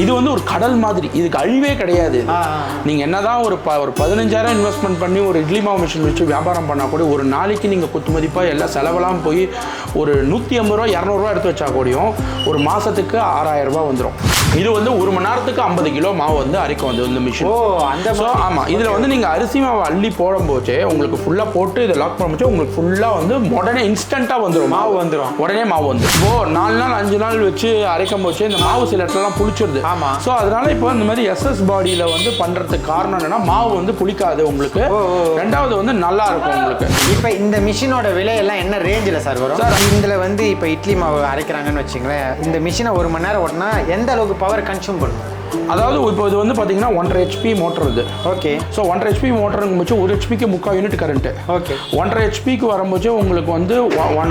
இது வந்து ஒரு கடல் மாதிரி, இதுக்கு அழிவே கிடையாது. நீங்கள் என்னதான் ஒரு 15,000 இன்வெஸ்ட்மெண்ட் பண்ணி ஒரு இட்லி மாவு மிஷின் வச்சு வியாபாரம் பண்ணால் கூட ஒரு நாளைக்கு நீங்கள் குத்து மதிப்பாக எல்லாம் செலவெல்லாம் போய் ஒரு 150 ரூபா 200 ரூபா எடுத்து வச்சா கூடயும் ஒரு மாதத்துக்கு 6,000 ரூபா வந்துடும். இது வந்து ஒரு மணி நேரத்துக்கு 50 கிலோ மாவு வந்து அரைக்கும் வந்து இந்த மிஷின். ஆமாம், இதில் வந்து நீங்கள் அரிசி மாவு அள்ளி போடும்போது உங்களுக்கு ஃபுல்லாக போட்டு இதை லாக் பண்ணும்போது உங்களுக்கு ஃபுல்லாக வந்து உடனே இன்ஸ்டண்ட்டாக வந்துடும், மாவு வந்துடும், உடனே மாவு வந்துடும். இப்போ 4 நாள் 5 நாள் வச்சு அரைக்கும் போது இந்த மாவு சில இடத்துலலாம் புளிச்சிருது. ஆமாம், ஸோ அதனால இப்போ இந்த மாதிரி எஸ்எஸ் பாடியில் வந்து பண்ணுறதுக்கு காரணம் என்னன்னா மாவு வந்து புளிக்காது உங்களுக்கு. ரெண்டாவது வந்து நல்லா இருக்கும் உங்களுக்கு. இப்போ இந்த மிஷினோட விலையெல்லாம் என்ன ரேஞ்சில் சார் வரும் சார்? இதில் வந்து இப்போ இட்லி மாவு அரைக்கிறாங்கன்னு வச்சுங்களேன், இந்த மிஷினை 1 மணி நேரம் ஓட்டினா எந்த அளவுக்கு பவர் கன்சியூம் பண்ணும்? அதாவது இப்போ இது வந்து பார்த்தீங்கன்னா 1.5 HP மோட்டர் இது. ஓகே. ஸோ 1.5 HP மோட்டருங்க போச்சு 1 HPக்கு 3/4 யூனிட் கரண்ட்டு. ஓகே. 1.5 HPக்கு வரும்போது உங்களுக்கு வந்து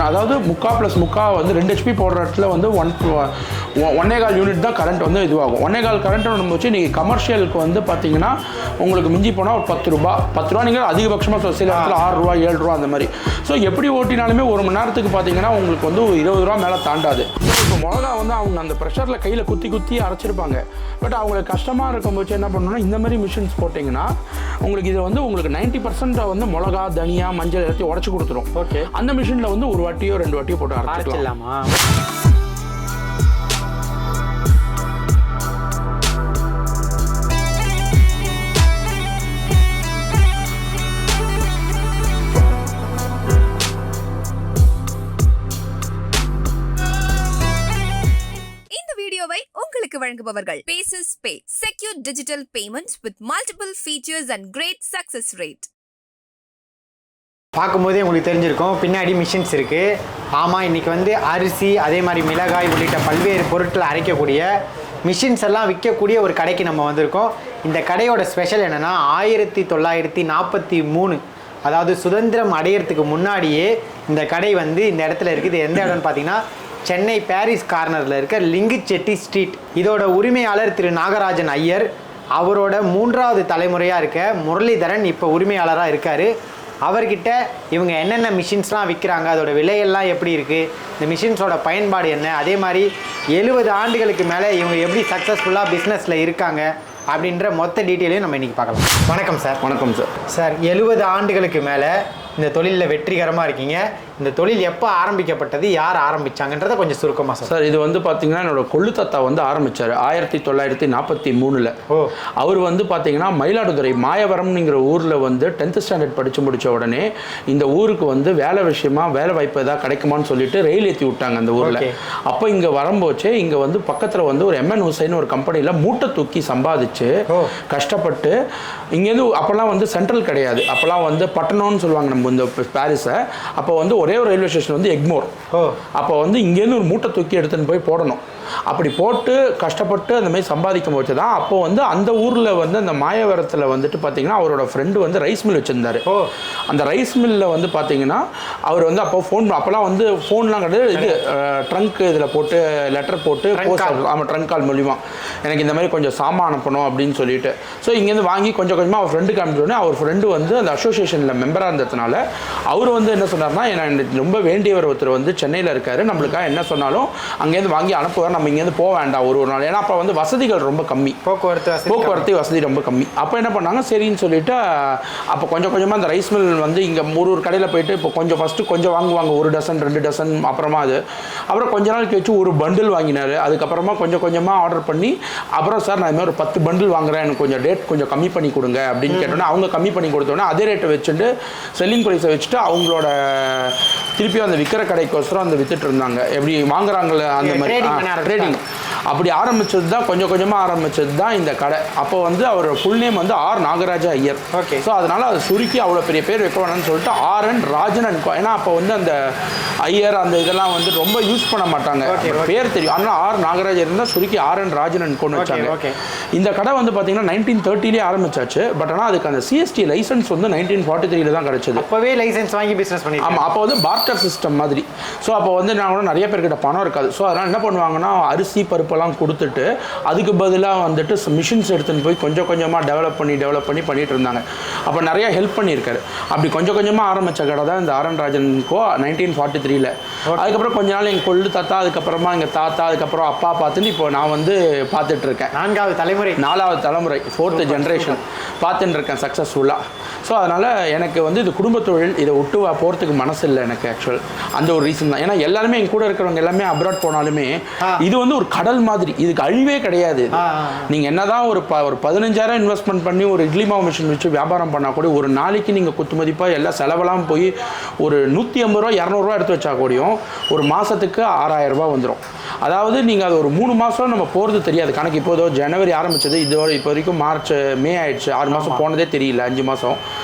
அதாவது 3/4 வந்து 2 HP போடுற இடத்துல வந்து 1.25 யூனிட் தான் கரண்ட் வந்து இதுவாகும். 1.25 கரண்ட் வரும்போது நீங்கள் கமர்ஷியலுக்கு வந்து பார்த்தீங்கன்னா உங்களுக்கு மிஞ்சி போனால் ஒரு 10 ரூபா நீங்கள் அதிகபட்சமாக சில இடத்துல 6 ரூபா 7 ரூபா அந்த மாதிரி. ஸோ எப்படி ஓட்டினாலுமே 1 மணி நேரத்துக்கு பார்த்தீங்கன்னா உங்களுக்கு வந்து 20 ரூபா மேலே தாண்டாது. இப்போ மிளகா வந்து அவங்க அந்த ப்ரெஷரில் கையில் குத்தி அரைச்சிருப்பாங்க. பட் அவங்களுக்கு கஷ்டமாக இருக்கும்போது என்ன பண்ணணும்னா இந்த மாதிரி மிஷின்ஸ் போட்டிங்கன்னா உங்களுக்கு இது வந்து உங்களுக்கு 90% வந்து மிளகா தனியா மஞ்சள் எல்லாத்தையும் உடச்சி கொடுத்துரும். ஓகே. அந்த மிஷினில் வந்து 1 வாட்டியோ 2 வாட்டியோ போட்டு அரைச்சிக்கலாமா? உங்களுக்கு வழங்குபவர்கள் Paces Pay, secure digital payments with multiple features and great success rate. பார்க்கும்போதே உங்களுக்கு தெரிஞ்சிருக்கும் பின்னாடி மிஷின்ஸ் இருக்குது. ஆமாம், இன்றைக்கி வந்து அரிசி அதே மாதிரி மிளகாய் உள்ளிட்ட பல்வேறு பொருட்களை அரைக்கக்கூடிய மிஷின்ஸ் எல்லாம் விற்கக்கூடிய ஒரு கடைக்கு நம்ம வந்திருக்கோம். இந்த கடையோட ஸ்பெஷல் என்னென்னா 1943 அதாவது சுதந்திரம் அடையிறதுக்கு முன்னாடியே இந்த கடை வந்து இந்த இடத்துல இருக்குது. எந்த இடம்னு பார்த்தீங்கன்னா சென்னை பாரிஸ் கார்னரில் இருக்க லிங்குச்செட்டி ஸ்ட்ரீட். இதோட உரிமையாளர் திரு நாகராஜன் ஐயர். அவரோட 3வது தலைமுறையாக இருக்க முரளிதரன் இப்போ உரிமையாளராக இருக்கார். அவர்கிட்ட இவங்க என்னென்ன மிஷின்ஸ்லாம் விற்கிறாங்க, அதோட விலையெல்லாம் எப்படி இருக்குது, இந்த மிஷின்ஸோட பயன்பாடு என்ன, அதே மாதிரி 70 ஆண்டுகளுக்கு மேலே இவங்க எப்படி சக்ஸஸ்ஃபுல்லாக பிஸ்னஸில் இருக்காங்க அப்படின்ற மொத்த டீட்டெயிலையும் நம்ம இன்றைக்கி பார்க்கலாம். வணக்கம் சார். வணக்கம் சார். சார், 70 ஆண்டுகளுக்கு மேலே இந்த தொழிலில் வெற்றிகரமாக இருக்கீங்க. இந்த தொழில் எப்போ ஆரம்பிக்கப்பட்டது, யார் ஆரம்பித்தாங்கன்றதை கொஞ்சம் சுருக்கமாக சார். சார், இது வந்து பார்த்தீங்கன்னா என்னோட கொள்ளு தாத்தா வந்து ஆரம்பித்தார் 1943. அவர் வந்து பார்த்தீங்கன்னா மயிலாடுதுறை மாயவரம்ங்கிற ஊரில் வந்து 10th ஸ்டாண்டர்ட் படித்து முடித்த உடனே இந்த ஊருக்கு வந்து வேலை விஷயமா வேலை வாய்ப்பு ஏதாவது கிடைக்குமான்னு சொல்லிட்டு ரயில் ஏற்றி விட்டாங்க அந்த ஊரில். அப்போ இங்கே வரும்போச்சே இங்கே வந்து பக்கத்தில் வந்து ஒரு MN ஹுசைன் ஒரு கம்பெனியில் மூட்டை தூக்கி சம்பாதிச்சு கஷ்டப்பட்டு இங்கேருந்து அப்போல்லாம் வந்து சென்ட்ரல் கிடையாது, அப்போல்லாம் வந்து பட்டணம்னு சொல்லுவாங்க நம்ம இந்த பாரிஸை. அப்போ வந்து ஒரே ஒரு ரயில்வே ஸ்டேஷன் வந்து எக்மோர். அப்போ வந்து இங்கேருந்து ஒரு மூட்டை தூக்கி எடுத்துன்னு போய் போடணும். அப்படி போட்டு கஷ்டப்பட்டு அந்த மாதிரி சம்பாதிக்கும் போது தான் அப்போ வந்து அந்த ஊரில் வந்து அந்த மாயவரத்தில் வந்துட்டு பார்த்தீங்கன்னா அவரோட ஃப்ரெண்டு வந்து ரைஸ் மில் வச்சுருந்தார். அந்த ரைஸ் மில்லில் வந்து பார்த்தீங்கன்னா அவர் வந்து அப்போ அப்போல்லாம் வந்து ஃபோன்லாம் கிடையாது, இது ட்ரங்க் இதில் போட்டு லெட்டர் போட்டு ஆமாம் ட்ரங்க் கால் மூலிமா எனக்கு இந்த மாதிரி கொஞ்சம் சாமான் அனுப்பணும் அப்படின்னு சொல்லிட்டு ஸோ இங்கேருந்து வாங்கி கொஞ்சம் கொஞ்சமாக அவர் ஃப்ரெண்டுக்கு அனுப்பிச்சோடனே அவர் ஃப்ரெண்டு வந்து அந்த அசோசியேஷனில் மெம்பராக இருந்ததுனால அவர் வந்து என்ன சொன்னார்னா, எனக்கு ரொம்ப வேண்டியவர் ஒருத்தர் வந்து சென்னையில் இருக்கார், நம்மளுக்காக என்ன சொன்னாலும் அங்கேருந்து வாங்கி அனுப்புவார், நம்ம இங்கேருந்து போக வேண்டாம் ஒரு நாள். ஏன்னா அப்போ வந்து வசதிகள் ரொம்ப கம்மி, போக்குவரத்து வசதி ரொம்ப கம்மி. அப்போ என்ன பண்ணாங்க, சரின்னு சொல்லிட்டு அப்போ கொஞ்சம் கொஞ்சமாக அந்த ரைஸ் மில் வந்து இங்கே ஒரு கடையில் போயிட்டு இப்போ கொஞ்சம் ஃபஸ்ட்டு கொஞ்சம் வாங்குவாங்க, 1 டசன் 2 டசன். அப்புறமா அப்புறம் கொஞ்ச நாள் கழிச்சு ஒரு பண்டில் வாங்கினார். அதுக்கப்புறமா கொஞ்சம் கொஞ்சமாக ஆர்டர் பண்ணி அப்புறம் சார் நான் இதுமாதிரி ஒரு 10 பண்டில் வாங்குறேன், எனக்கு கொஞ்சம் ரேட் கொஞ்சம் கம்மி பண்ணி கொடுங்க அப்படின்னு கேட்டோன்னா அவங்க கம்மி பண்ணி கொடுத்தோன்னே அதே ரேட்டை வச்சுட்டு செல்லிங் ப்ரைஸை வச்சுட்டு அவங்களோட திருப்பியும் அந்த விற்கிற கடைக்கோசரம் அந்த வித்துட்டு இருந்தாங்க. எப்படி வாங்குறாங்களே அந்த மாதிரி ட்ரேடிங் அப்படி ஆரம்பிச்சது தான், கொஞ்சம் கொஞ்சமாக ஆரம்பிச்சது தான் இந்த கடை. அப்போ வந்து அவரோட ஃபுல் நேம் வந்து R Nagaraja Iyer. Okay. So அதனால் அதை சுருக்கி அவ்வளோ பெரிய பேர் வைக்க வேணாம்னு சொல்லிட்டு RN ராஜன் அன்கோ. ஏன்னா அப்போ வந்து அந்த ஐயர் அந்த இதெல்லாம் வந்து ரொம்ப யூஸ் பண்ண மாட்டாங்க, பேர் தெரியும். அதனால் ஆர் நாகராஜர் இருந்தால் சுருக்கி RN ராஜன் அன்கோன்னு வச்சாங்க. இந்த கடை வந்து பார்த்தீங்கன்னா 1930 ஆரம்பிச்சாச்சு. பட் ஆனால் அதுக்கு அந்த CST லைசன்ஸ் வந்து 1943 தான் கிடச்சிது. அப்போவே லைசன்ஸ் வாங்கி பிஸ்னஸ் பண்ணி. ஆமாம், அப்போ வந்து பார்ட்டர் சிஸ்டம் மாதிரி. ஸோ அப்போ வந்து நான் கூட நிறைய பேர்கிட்ட பணம் இருக்காது. ஸோ அதனால் என்ன பண்ணுவாங்கன்னா அரிசி பருப்பு பொறுப்பெல்லாம் கொடுத்துட்டு அதுக்கு பதிலாக வந்துட்டு மிஷின்ஸ் எடுத்துன்னு போய் கொஞ்சம் கொஞ்சமாக டெவலப் பண்ணி பண்ணிட்டு இருந்தாங்க. அப்போ நிறைய ஹெல்ப் பண்ணியிருக்காரு. அப்படி கொஞ்சம் கொஞ்சமாக ஆரம்பித்த கடை தான் இந்த ஆர்.என். ராஜன் கோ 1943. அதுக்கப்புறம் கொஞ்ச நாள் எங்கள் கொள்ளு தாத்தா, அதுக்கப்புறமா எங்கள் தாத்தா, அதுக்கப்புறம் அப்பா பார்த்துட்டு இப்போ நான் வந்து பார்த்துட்டு இருக்கேன். 4வது தலைமுறை 4th ஜென்ரேஷன் பார்த்துட்டு இருக்கேன் சக்ஸஸ்ஃபுல்லாக. ஸோ அதனால் எனக்கு வந்து இது குடும்ப தொழில், இதை விட்டு போகிறதுக்கு மனசு இல்லை எனக்கு ஆக்சுவல். அந்த ஒரு ரீசன் தான். ஏன்னா எல்லாருமே எங்க கூட இருக்கிறவங்க எல்லாமே அப்ராட் போனாலுமே இது வந்து ஒரு கடல் மாதிரி, இதுக்கு அழிவே கிடையாது. நீங்கள் என்னதான் ஒரு 15,000 இன்வெஸ்ட்மெண்ட் பண்ணி ஒரு இட்லி மாவு மிஷின் வச்சு வியாபாரம் பண்ணால் கூட ஒரு நாளைக்கு நீங்கள் குத்து மதிப்பாக எல்லா செலவெல்லாம் போய் ஒரு 150 ரூபா 200 ரூபா எடுத்து வச்சா கூடயும் ஒரு மாதத்துக்கு 6,000 ரூபா வந்துடும். அதாவது நீங்கள் அது ஒரு 3 மாதம் நம்ம போகிறது தெரியாது. கணக்கு இப்போதோ ஜனவரி ஆரம்பித்தது, இதோட இப்போ வரைக்கும் மார்ச் மே ஆயிடுச்சு. 6 மாதம் போனதே தெரியல, 5 மாதம்.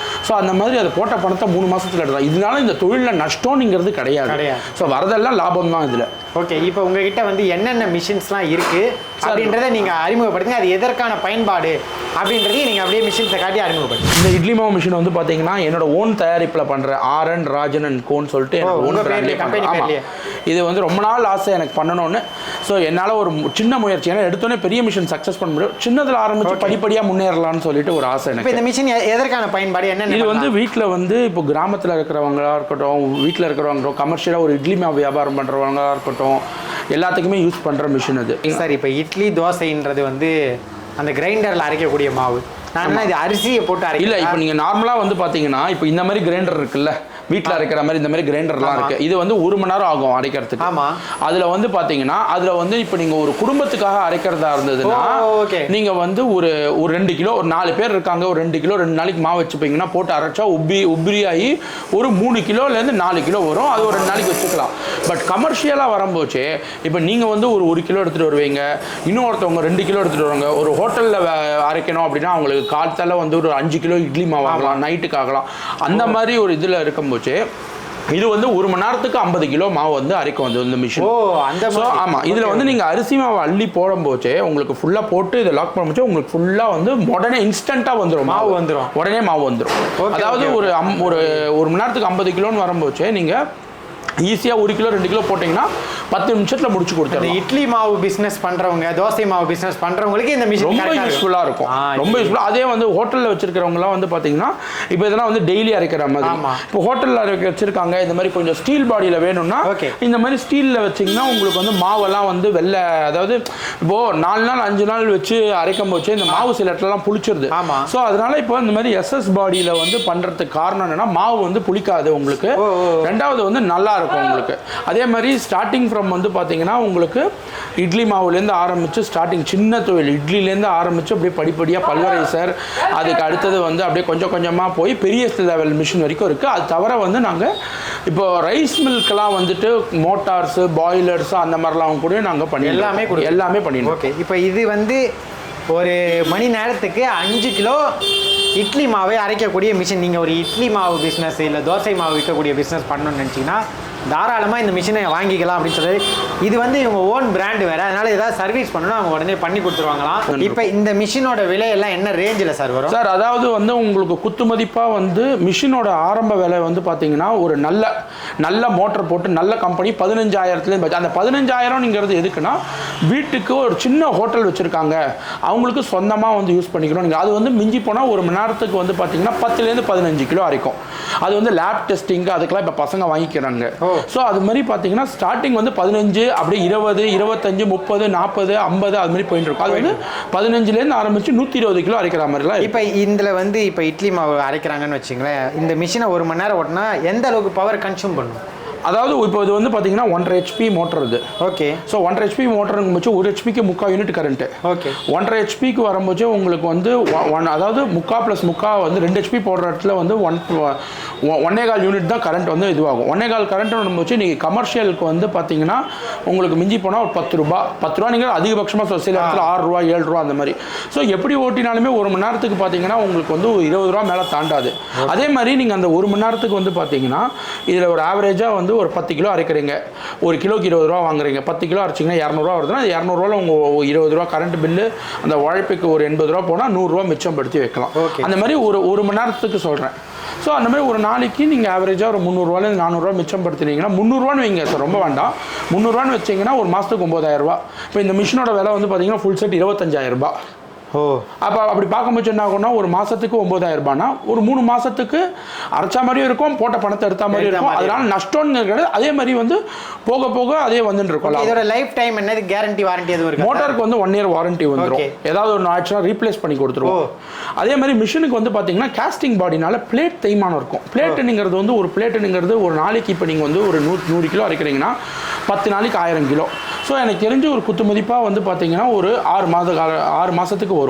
ஸோ அந்த மாதிரி அதை போட்ட பணத்தை 3 மாதத்தில் எடுக்கலாம். இதனால இந்த தொழிலில் நஷ்டம்ங்கிறது கிடையாது. ஸோ வரதெல்லாம் லாபம் தான் இதில். ஓகே, இப்போ உங்ககிட்ட வந்து என்னென்ன மிஷின்ஸ்லாம் இருக்குது அப்படின்றத நீங்கள் அறிமுகப்படுத்துங்க. அது எதற்கான பயன்பாடு அப்படின்றதையும் நீங்கள் அப்படியே மிஷின்ஸை காட்டி அறிமுகப்படுத்துங்க. இந்த இட்லி மாவு மிஷின் வந்து பார்த்தீங்கன்னா என்னோட ஓன் தயாரிப்பில் பண்ணுற ஆர்.என். ராஜன் அண்ட் கோன்னு சொல்லிட்டு ஓன் பிராண்ட்லேயே பண்ணுறேன். இது வந்து ரொம்ப நாள் ஆசை எனக்கு பண்ணணும்னு. ஸோ என்னால் ஒரு சின்ன முயற்சி, ஏன்னா எடுத்தோன்னே பெரிய மிஷின் சக்ஸஸ் பண்ண முடியும், சின்னதில் ஆரம்பித்து படிப்படியாக முன்னேறலாம்னு சொல்லிட்டு ஒரு ஆசை எனக்கு. இந்த மிஷின் எதற்கான பயன்பாடு என்ன? இது வந்து வீட்டில் வந்து இப்போ கிராமத்தில் இருக்கிறவங்களா இருக்கட்டும், வீட்டில் இருக்கிறவங்க கமர்ஷியலாக ஒரு இட்லி மாவு வியாபாரம் பண்ணுறவங்களா இருக்கட்டும், எல்லாத்துக்குமே யூஸ் பண்ணுற மிஷின் அது. சார், இப்போ இட்லி தோசைன்றது வந்து அந்த கிரைண்டரில் அரைக்கக்கூடிய மாவு. நான் இது அரிசியை போட்டு அரைக்கல. இல்லை, இப்போ நீங்கள் நார்மலாக வந்து பார்த்தீங்கன்னா இப்போ இந்த மாதிரி கிரைண்டர் இருக்குல்ல, வீட்டில் அரைக்கிற மாதிரி இந்த மாதிரி கிரைண்டர்லாம் இருக்குது. இது வந்து 1 மணி நேரம் ஆகும் அரைக்கிறதுக்கு. ஆமாம். அதில் வந்து பார்த்தீங்கன்னா அதில் வந்து இப்போ நீங்கள் ஒரு குடும்பத்துக்காக அரைக்கிறதா இருந்ததுன்னா நீங்கள் வந்து ஒரு 2 கிலோ, ஒரு 4 பேர் இருக்காங்க, ஒரு 2 கிலோ 2 நாளைக்கு மாவு வச்சுப்பீங்கன்னா போட்டு அரைச்சா உபிரியாகி ஒரு 3 கிலோலேருந்து 4 கிலோ வரும். அது ஒரு 2 நாளைக்கு வச்சுக்கலாம். பட் கமர்ஷியலாக வரும்போச்சு இப்போ நீங்கள் வந்து ஒரு 1 கிலோ எடுத்துகிட்டு வருவீங்க, இன்னொருத்தவங்க 2 கிலோ எடுத்துகிட்டு வருவாங்க. ஒரு ஹோட்டலில் அரைக்கணும் அப்படின்னா அவங்களுக்கு காலத்தால் வந்து ஒரு 5 கிலோ இட்லி மாவு ஆகலாம், நைட்டுக்கு ஆகலாம். அந்த மாதிரி ஒரு இதில் இருக்கும்போது இது வந்து 1 மணி நேரத்துக்கு 50 கிலோ மாவு வந்து அரைக்கும் வந்து இந்த மிஷின். ஆமாம், இதில் வந்து நீங்கள் அரிசி மாவு அள்ளி போடும்போது உங்களுக்கு ஃபுல்லாக போட்டு இதை லாக் பண்ணும்போது உங்களுக்கு ஃபுல்லாக வந்து உடனே இன்ஸ்டண்ட்டாக வந்துடும், மாவு வந்துடும், உடனே மாவு வந்துடும். அதாவது ஒரு 1 மணி நேரத்துக்கு 50 கிலோன்னு வரும்போது நீங்கள் ஈஸியாக 1 கிலோ 2 கிலோ போட்டிங்கன்னா 10 நிமிஷத்தில் முடிச்சு கொடுத்துருவோம். இட்லி மாவு பிஸ்னஸ் பண்ணுறவங்க, தோசை மாவு பிஸ்னஸ் பண்ணுறவங்களுக்கு இந்த மிஷின் ரொம்ப யூஸ்ஃபுல்லாக இருக்கும். ரொம்ப யூஸ்ஃபுல்லாக. அதே வந்து ஹோட்டலில் வச்சிருக்கிறவங்களாம் வந்து பார்த்தீங்கன்னா இப்போ இதெல்லாம் வந்து டெய்லி அரைக்கிற மாதிரி. இப்போ ஹோட்டலில் வச்சிருக்காங்க, இந்த மாதிரி கொஞ்சம் ஸ்டீல் பாடியில் வேணும்னா இந்த மாதிரி ஸ்டீலில் வச்சிங்கன்னா உங்களுக்கு வந்து மாவெல்லாம் வந்து வெள்ளை, அதாவது இப்போது 4 நாள் 5 நாள் வச்சு அரைக்கும் போச்சு இந்த மாவு சில இடத்துலலாம் புளிச்சிருது. ஸோ அதனால இப்போ இந்த மாதிரி எஸ்எஸ் பாடியில் வந்து பண்ணுறதுக்கு காரணம் என்னன்னா மாவு வந்து புளிக்காது உங்களுக்கு. ரெண்டாவது வந்து நல்லா இருக்கும் உங்களுக்கு. அதே மாதிரி ஸ்டார்டிங் ஃப்ரம் வந்து பார்த்தீங்கன்னா உங்களுக்கு இட்லி மாவுலேருந்து ஆரம்பித்து ஸ்டார்டிங் சின்ன தொழில் இட்லிலேருந்து ஆரம்பித்து அப்படியே படிப்படியாக பல்வரைசர், அதுக்கு அடுத்தது வந்து அப்படியே கொஞ்சம் கொஞ்சமாக போய் பெரிய லெவல் மிஷின் வரைக்கும் இருக்குது. அது தவிர வந்து நாங்கள் இப்போ ரைஸ் மில்கெலாம் வந்துட்டு மோட்டார்ஸு, பாய்லர்ஸு அந்த மாதிரிலாம் கூட நாங்கள் பண்ணி எல்லாமே பண்ணிடுவோம். ஓகே, இப்போ இது வந்து ஒரு மணி நேரத்துக்கு 5 கிலோ இட்லி மாவை அரைக்கக்கூடிய மிஷின். நீங்கள் ஒரு இட்லி மாவு பிஸ்னஸ் இல்லை தோசை மாவு விற்கக்கூடிய பிஸ்னஸ் பண்ணணும்னு நினச்சிங்கன்னா தாராளமாக இந்த மிஷினை வாங்கிக்கலாம் அப்படின்னு சொல்லி. இது வந்து இவங்க ஓன் பிராண்டு வேறு, அதனால் ஏதாவது சர்வீஸ் பண்ணணும் அவங்க உடனே பண்ணி கொடுத்துருவாங்களாம். இப்போ இந்த மிஷினோட விலையெல்லாம் என்ன ரேஞ்சில் சார் வரும்? சார் அதாவது வந்து உங்களுக்கு குத்து மதிப்பாக வந்து மிஷினோட ஆரம்ப விலை வந்து பார்த்தீங்கன்னா ஒரு நல்ல மோட்டர் போட்டு நல்ல கம்பெனி 15,000 அந்த 15,000ங்கிறது எதுக்குன்னா வீட்டுக்கு ஒரு சின்ன ஹோட்டல் வச்சுருக்காங்க அவங்களுக்கு சொந்தமாக வந்து யூஸ் பண்ணிக்கிறோம். நீங்கள் அது வந்து மிஞ்சி போனால் 1 மணி நேரத்துக்கு வந்து பார்த்தீங்கன்னா 10லேருந்து 15 கிலோ அரைக்கும். அது வந்து லேப் டெஸ்டிங்கு அதுக்கெல்லாம் இப்போ பசங்க வாங்கிக்கிறாங்க. ஸோ அது மாதிரி பார்த்தீங்கன்னா ஸ்டார்டிங் வந்து 15, அப்படியே 20, 25, 30, 40, 50 அது மாதிரி போயிட்டு இருக்கும். அது வந்து 15லேருந்து ஆரம்பித்து 120 கிலோ அரைக்கிற மாதிரிலாம். இப்போ இதில் வந்து இப்போ இட்லி மாவு அரைக்கிறாங்கன்னு வச்சுங்களேன், இந்த மிஷினை 1 மணி நேரம் ஓட்டினா எந்த அளவுக்கு பவர் கன்சியூம் பண்ணும்? அதாவது இப்போ இது வந்து பார்த்தீங்கன்னா 1.5 HP மோட்டர் இது. ஓகே. ஸோ 1.5 HP மோட்டருங்க போச்சு 1 HPக்கு 3/4 யூனிட் கரண்ட்டு. ஓகே. 1.5 HPக்கு வரும்போது உங்களுக்கு வந்து அதாவது 3/4 + 3/4 வந்து 2 HP போடுற இடத்துல வந்து 1.25 யூனிட் தான் கரண்ட் வந்து இதுவாகும். 1.25 கரண்ட் வரும்போது நீங்கள் கமர்ஷியலுக்கு வந்து பார்த்தீங்கன்னா உங்களுக்கு மிஞ்சி போனால் ஒரு 10 ரூபா நீங்கள் அதிகபட்சமாக சில இடத்துல 6 ரூபா 7 ரூபா அந்த மாதிரி. ஸோ எப்படி ஓட்டினாலுமே 1 மணி நேரத்துக்கு பார்த்தீங்கன்னா உங்களுக்கு வந்து 20 ரூபா மேலே தாண்டாது. அதே மாதிரி நீங்கள் அந்த 1 மணி நேரத்துக்கு வந்து பார்த்தீங்கன்னா இதில் ஒரு ஆவரேஜாக வந்து ஒரு 10 கிலோ அரைக்கிறீங்க, 1 கிலோக்கு 20 ரூபா வாங்குறீங்க, 10 கிலோ அரைச்சிங்கன்னா 200 ரூபா வருதுன்னா 200 ரூபாவில் உங்கள் 20 ரூபா கரண்ட் பில்லு, அந்த உழைப்புக்கு ஒரு 80 ரூபா போனால் 100 ரூபா மிச்சம் படுத்தி வைக்கலாம். அந்த மாதிரி ஒரு மணி நேரத்துக்கு சொல்கிறேன். ஸோ அந்த மாதிரி ஒரு நாளைக்கு நீங்கள் ஆவரேஜாக ஒரு 300 400 மிச்சம் படுத்துனீங்கன்னா 300 வைங்க சார், ரொம்ப வேண்டாம். 300 வச்சிங்கன்னா ஒரு மாதத்துக்கு 9000 ரூபா. இப்போ இந்த மிஷினோட விலை வந்து பார்த்தீங்கன்னா ஃபுல் செட் 25000 ரூபா. ஓ, அப்போ அப்படி பார்க்கும்போது என்ன ஆகும்னா ஒரு மாதத்துக்கு 9000 ரூபானா ஒரு 3 மாதத்துக்கு அரைச்சா மாதிரியும் இருக்கும், போட்ட பணத்தை எடுத்த மாதிரி இருக்கும். அதனால நஷ்டம்னு இருக்கிறது. அதே மாதிரி வந்து போக போக அதே வந்துட்டு இருக்கும். இதோட லைஃப் டைம் என்னது, கேரண்டி வாரண்டி எதுவும் இருக்கு? மோட்டாருக்கு வந்து 1 இயர் வாரண்டி வந்துடும். ஏதாவது ஒன்று ஆச்சுன்னா ரீப்ளேஸ் பண்ணி கொடுத்துருவோம். அதே மாதிரி மிஷினுக்கு வந்து பார்த்தீங்கன்னா காஸ்டிங் பாடினால பிளேட் தேய்மானம் இருக்கும். பிளேட்டுங்கிறது வந்து ஒரு பிளேட்டுங்கிறது ஒரு நாளைக்கு இப்போ நீங்கள் வந்து ஒரு 100 கிலோ அரைக்கிறீங்கன்னா 10 நாளைக்கு 1000 கிலோ. ஸோ எனக்கு தெரிஞ்சு ஒரு குத்து மதிப்பாக வந்து பார்த்தீங்கன்னா ஒரு 6 மாதத்துக்கு வரும்.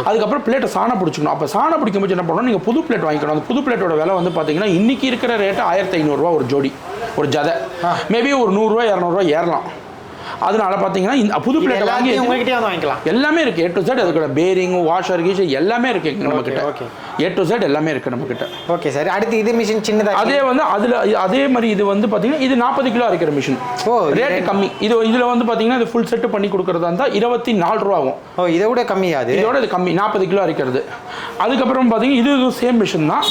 அதுக்கப்புறம் பிளேட்டை சாணம் பிடிச்சிக்கணும். அப்போ சாணம் பிடிக்கும்போது என்ன பண்ணணும், நீங்கள் புது பிளேட் வாங்கிக்கணும். அந்த புது பிளேட்டோட விலை வந்து பார்த்தீங்கன்னா இன்றைக்கி இருக்கிற ரேட்டு 1500 ரூபா ஒரு ஜோடி, ஒரு ஜதை. மேபி ஒரு 100 ரூபா 200 ரூபா ஏறலாம். அதனால பார்த்தீங்கன்னா இந்த புது பிளேட் வாங்கி உங்ககிட்டே வந்து வாங்கிக்கலாம். எல்லாமே இருக்குது. A to Z அதுக்கூட பேரிங், வாஷர், கீஷர் எல்லாமே இருக்குது நம்மக்கிட்ட. A to Z எல்லாமே இருக்குது நம்மக்கிட்ட. Okay sir. அடுத்து இது மிஷின் சின்னதாக, அதே வந்து அதில் அதே மாதிரி இது வந்து பார்த்தீங்கன்னா இது 40 கிலோ அரைக்கிற மிஷின். ரேட்டு கம்மி. இதில் வந்து பார்த்தீங்கன்னா இது ஃபுல் செட்டு பண்ணி கொடுக்குறதா இருந்தால் 24 ரூபா ஆகும். இதை விட கம்மியாது? இதோட இது கம்மி, 40 கிலோ அரைக்கிறது. அதுக்கப்புறம் பார்த்தீங்கன்னா இது சேம் மிஷின் தான்.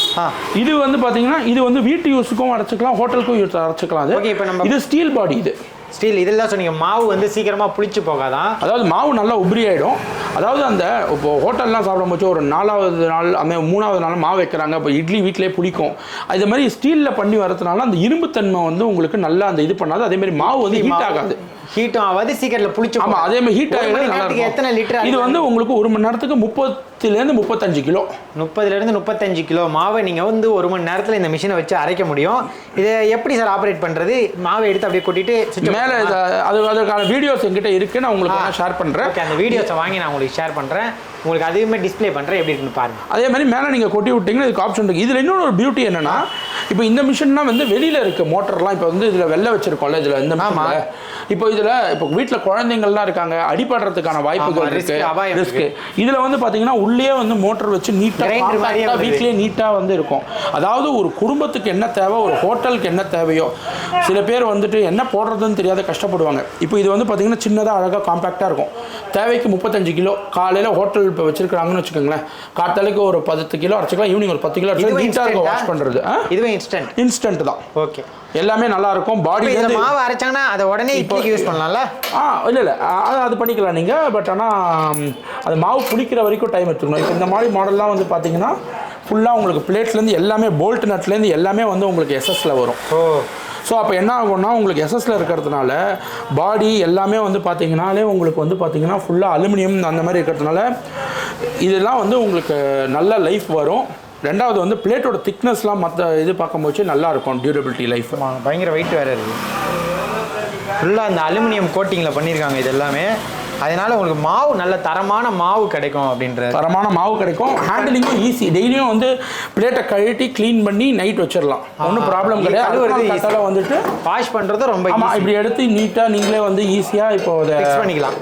இது வந்து பார்த்தீங்கன்னா இது வந்து வீட்டு யூஸுக்கும் அரைச்சிக்கலாம், ஹோட்டலுக்கும் யூஸ் அரைச்சிக்கலாம். அது ஓகே. இப்போ நம்ம இது ஸ்டீல் பாடி, இது ஸ்டீல். இதெல்லாம் சொன்னீங்க மாவு வந்து சீக்கிரமாக புளிச்சு போகாதான்? அதாவது மாவு நல்லா உபரி ஆகிடும். அதாவது அந்த இப்போ ஹோட்டல்லாம் சாப்பிடும்போது ஒரு 4வது நாள் அந்த 3வது நாள் மாவு வைக்கிறாங்க. இப்போ இட்லி வீட்டிலே புளிக்கும். அது மாதிரி ஸ்டீலில் பண்ணி வரதுனால அந்த இரும்புத்தன்மை வந்து உங்களுக்கு நல்லா அந்த இது பண்ணாது. அதே மாதிரி மாவு வந்து ஹீட் ஆகாது, ஹீட்டும் ஆகாது, சீக்கிரத்தில் புளிச்சு. ஆமாம், அதே மாதிரி ஹீட் ஆகாது. எத்தனை லிட்டர்? இது வந்து உங்களுக்கு 1 மணி நேரத்துக்கு 30லேருந்து 35 கிலோ. 30லேருந்து 35 கிலோ மாவை நீங்கள் வந்து 1 மணி நேரத்தில் இந்த மிஷினை வச்சு அரைக்க முடியும். இதை எப்படி சார் ஆப்ரேட் பண்ணுறது? மாவை எடுத்து அப்படியே கொட்டிட்டு மேலே அதுக்கான வீடியோஸ் என்கிட்ட இருக்குது, நான் உங்களுக்கு ஷேர் பண்ணுறேன். ஓகே, அந்த வீடியோஸை வாங்கி நான் உங்களுக்கு ஷேர் பண்ணுறேன். உங்களுக்கு அதுவுமே டிஸ்பிளே பண்ணுறேன், எப்படி இருக்குன்னு பாருங்கள். அதே மாதிரி மேலே நீங்கள் கொட்டி விட்டிங்கன்னா இதுக்கு ஆப்ஷன் இருக்குது. இதில் இன்னொரு ஒரு பியூட்டி என்னென்னா, இப்போ இந்த மிஷின்லாம் வந்து வெளியில் இருக்க மோட்டர்லாம் இப்போ வந்து இதில் வெளில வச்சுருக்கோம்ல, இதில் இந்த மிஷினில் இப்போ இப்போ வீட்டில் குழந்தைங்கள்லாம் இருக்காங்க, அடிபடுறதுக்கான வாய்ப்புகள் இருக்குது, ரிஸ்க்கு. இதில் வந்து பார்த்தீங்கன்னா உள்ளே வந்து மோட்டர் வச்சு நீட்டாக வீட்லேயே நீட்டாக வந்து இருக்கும். அதாவது ஒரு குடும்பத்துக்கு என்ன தேவை, ஒரு ஹோட்டலுக்கு என்ன தேவையோ, சில பேர் வந்துட்டு என்ன போடுறதுன்னு தெரியாத கஷ்டப்படுவாங்க. இப்போ இது வந்து பார்த்தீங்கன்னா சின்னதாக அழகாக காம்பேக்டாக இருக்கும். தேவைக்கு 35 கிலோ. காலையில் ஹோட்டல் இப்போ வச்சிருக்காங்கன்னு வச்சுக்கோங்களேன், காத்தாலைக்கு ஒரு 10 கிலோ அரைச்சிக்கலாம், ஈவினிங் ஒரு 10 கிலோ அரைச்சிக்கலாம். நீட்டாக இருக்கும் வாஷ் பண்ணுறது. இதுவே இன்ஸ்டன்ட் தான். ஓகே, எல்லாமே நல்லா இருக்கும். பாடி மாவு அரைச்சாங்கன்னா அதை உடனே இப்போ யூஸ் பண்ணலாம்ல? இல்லை அது பண்ணிக்கலாம் நீங்கள். பட் ஆனால் அது மாவு புளிக்கிற வரைக்கும் டைம் எடுத்துக்கணும். இப்போ இந்த மாதிரி மாடல்லாம் வந்து பார்த்தீங்கன்னா ஃபுல்லாக உங்களுக்கு பிளேட்லேருந்து எல்லாமே, போல்ட் நட்லேருந்து எல்லாமே வந்து உங்களுக்கு எஸ்எஸ்ல வரும். ஸோ அப்போ என்ன ஆகும்னா உங்களுக்கு எஸ்எஸ்ல இருக்கிறதுனால பாடி எல்லாமே வந்து பார்த்தீங்கன்னாலே உங்களுக்கு வந்து பார்த்தீங்கன்னா ஃபுல்லாக அலுமினியம் அந்த மாதிரி இருக்கிறதுனால இதெல்லாம் வந்து உங்களுக்கு நல்ல லைஃப் வரும். ரெண்டாவது வந்து பிளேட்டோட திக்னஸ்லாம் மற்ற இது பார்க்கும்போது நல்லா இருக்கும், டியூரபிலிட்டி லைஃப். பயங்கர வெயிட் வேறு இருக்குது. ஃபுல்லாக அந்த அலுமினியம் கோட்டிங்கில் பண்ணியிருக்காங்க இது எல்லாமே. அதனால் உங்களுக்கு மாவு நல்ல தரமான மாவு கிடைக்கும். தரமான மாவு கிடைக்கும். ஹேண்டிலிங்கும் ஈஸி. டெய்லியும் வந்து பிளேட்டை கழட்டி க்ளீன் பண்ணி நைட் வச்சிடலாம், ஒன்றும் ப்ராப்ளம் கிடையாது. வந்துட்டு வாஷ் பண்ணுறது ரொம்ப இப்படி எடுத்து நீட்டாக நீங்களே வந்து ஈஸியாக இப்போ அதை ஃபிக்ஸ் பண்ணிக்கலாம்.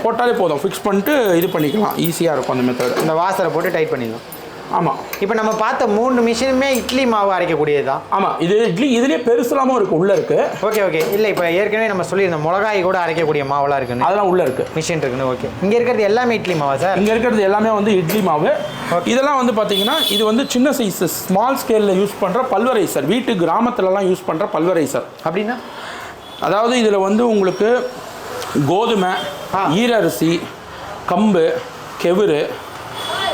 போட்டாலே போதும், ஃபிக்ஸ் பண்ணிட்டு இது பண்ணிக்கலாம். ஈஸியாக இருக்கும் அந்த மெத்தட். இந்த வாசரை போட்டு டைட் பண்ணிடலாம். ஆமாம். இப்போ நம்ம பார்த்த 3 மிஷினுமே இட்லி மாவு அரைக்கக்கூடியது தான். ஆமாம், இது இட்லி இதுலேயே பெருசுலாமும் இருக்குது, உள்ளே இருக்குது. ஓகே. இல்லை இப்போ ஏற்கனவே நம்ம சொல்லியிருந்தோம் மிளகாய் கூட அரைக்கக்கூடிய மாவெல்லாம் இருக்குன்னு, அதெல்லாம் உள்ளே இருக்குது, மிஷின் இருக்குன்னு. ஓகே, இங்கே இருக்கிறது எல்லாமே இட்லி மாவா சார்? இங்கே இருக்கிறது எல்லாமே வந்து இட்லி மாவு. இதெல்லாம் வந்து பார்த்தீங்கன்னா இது வந்து சின்ன சைஸ் ஸ்மால் ஸ்கேலில் யூஸ் பண்ணுற பல்வரைசர், வீட்டு கிராமத்துலலாம் யூஸ் பண்ணுற பல்வரைசர். அப்படின்னா அதாவது இதில் வந்து உங்களுக்கு கோதுமை, ஈரரிசி, கம்பு, கெவுரு,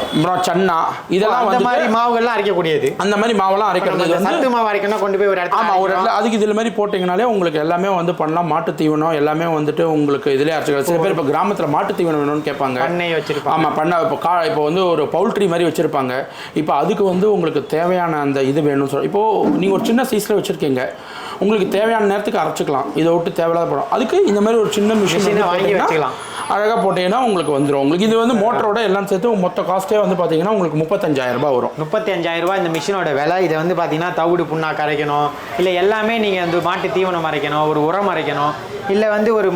அப்புறம் சன்னா, இதெல்லாம் அந்த மாதிரி மாவுகள்லாம் அரைக்கக்கூடியது. அந்த மாதிரி மாவெல்லாம் அரைக்கிறது வந்து சத்து மாவு அரைக்கணும், கொண்டு போய் ஒரு இடத்துல. ஆமாம், ஒரு இடத்துல அதுக்கு இதில் மாதிரி போட்டிங்கனாலே உங்களுக்கு எல்லாமே வந்து பண்ணலாம். மாட்டு தீவனம் எல்லாமே வந்துட்டு உங்களுக்கு இதிலே அரைச்சிக்கலாம். சில பேர் இப்போ கிராமத்தில் மாட்டு தீவனம் வேணும்னு கேட்பாங்க, பண்ணை வச்சுருப்பாங்க. ஆமாம், பண்ணை இப்போ வந்து ஒரு பவுல்ட்ரி மாதிரி வச்சுருப்பாங்க. இப்போ அதுக்கு வந்து உங்களுக்கு தேவையான அந்த இது வேணும்னு சொல்ல, இப்போது நீங்கள் ஒரு சின்ன சைஸில் வச்சுருக்கீங்க, உங்களுக்கு தேவையான நேரத்துக்கு அரைச்சிக்கலாம். இதை விட்டு தேவையில்லாத படம் அதுக்கு இந்த மாதிரி ஒரு சின்ன மிஷினை வாங்கி வச்சுக்கலாம். அழகாக போட்டிங்கன்னா உங்களுக்கு வந்துடும். உங்களுக்கு இது வந்து மோட்டரோட எல்லாம் சேர்த்து மொத்த காஸ்ட்டே வந்து பார்த்தீங்கன்னா உங்களுக்கு 35000 ரூபாய் வரும். 35000 ரூபாய் இந்த மிஷினோட விலை. இதை வந்து பார்த்தீங்கன்னா தவிடு புண்ணாக்கு அரைக்கணும், இல்லை எல்லாமே நீங்கள் வந்து மாட்டு தீவனம் அரைக்கணும், ஒரு உரம் அரைக்கணும், இல்லை வந்து ஒரு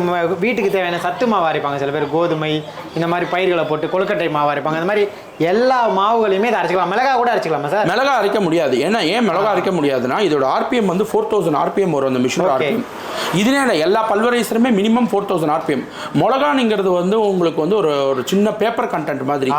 வீட்டுக்கு தேவையான சத்து மாவு அரைப்பாங்க சில பேர், கோதுமை இந்த மாதிரி பயிர்களை போட்டு கொழுக்கட்டை மாவு அரைப்பாங்க. இந்த மாதிரி எல்லா மாவுகளையுமே இதை அரைச்சிக்கலாம். மிளகா கூட அரைச்சிக்கலாமா சார்? மிளகா அரைக்க முடியாது. ஏன்னா ஏன் மிளகா அரைக்க முடியாதுன்னா இதோட ஆர்பிஎம் வந்து 4000 ஆர்பிஎம் வரும் அந்த மிஷினோட ஆர்பிஎம். இதுனே எல்லா பல்வரைசருமே மினிமம் 4000 ஆர்பிஎம். மிளகானுங்கிறது வந்து உங்களுக்கு வந்து ஒரு சின்ன பேப்பர் கண்டென்ட் மாதிரி.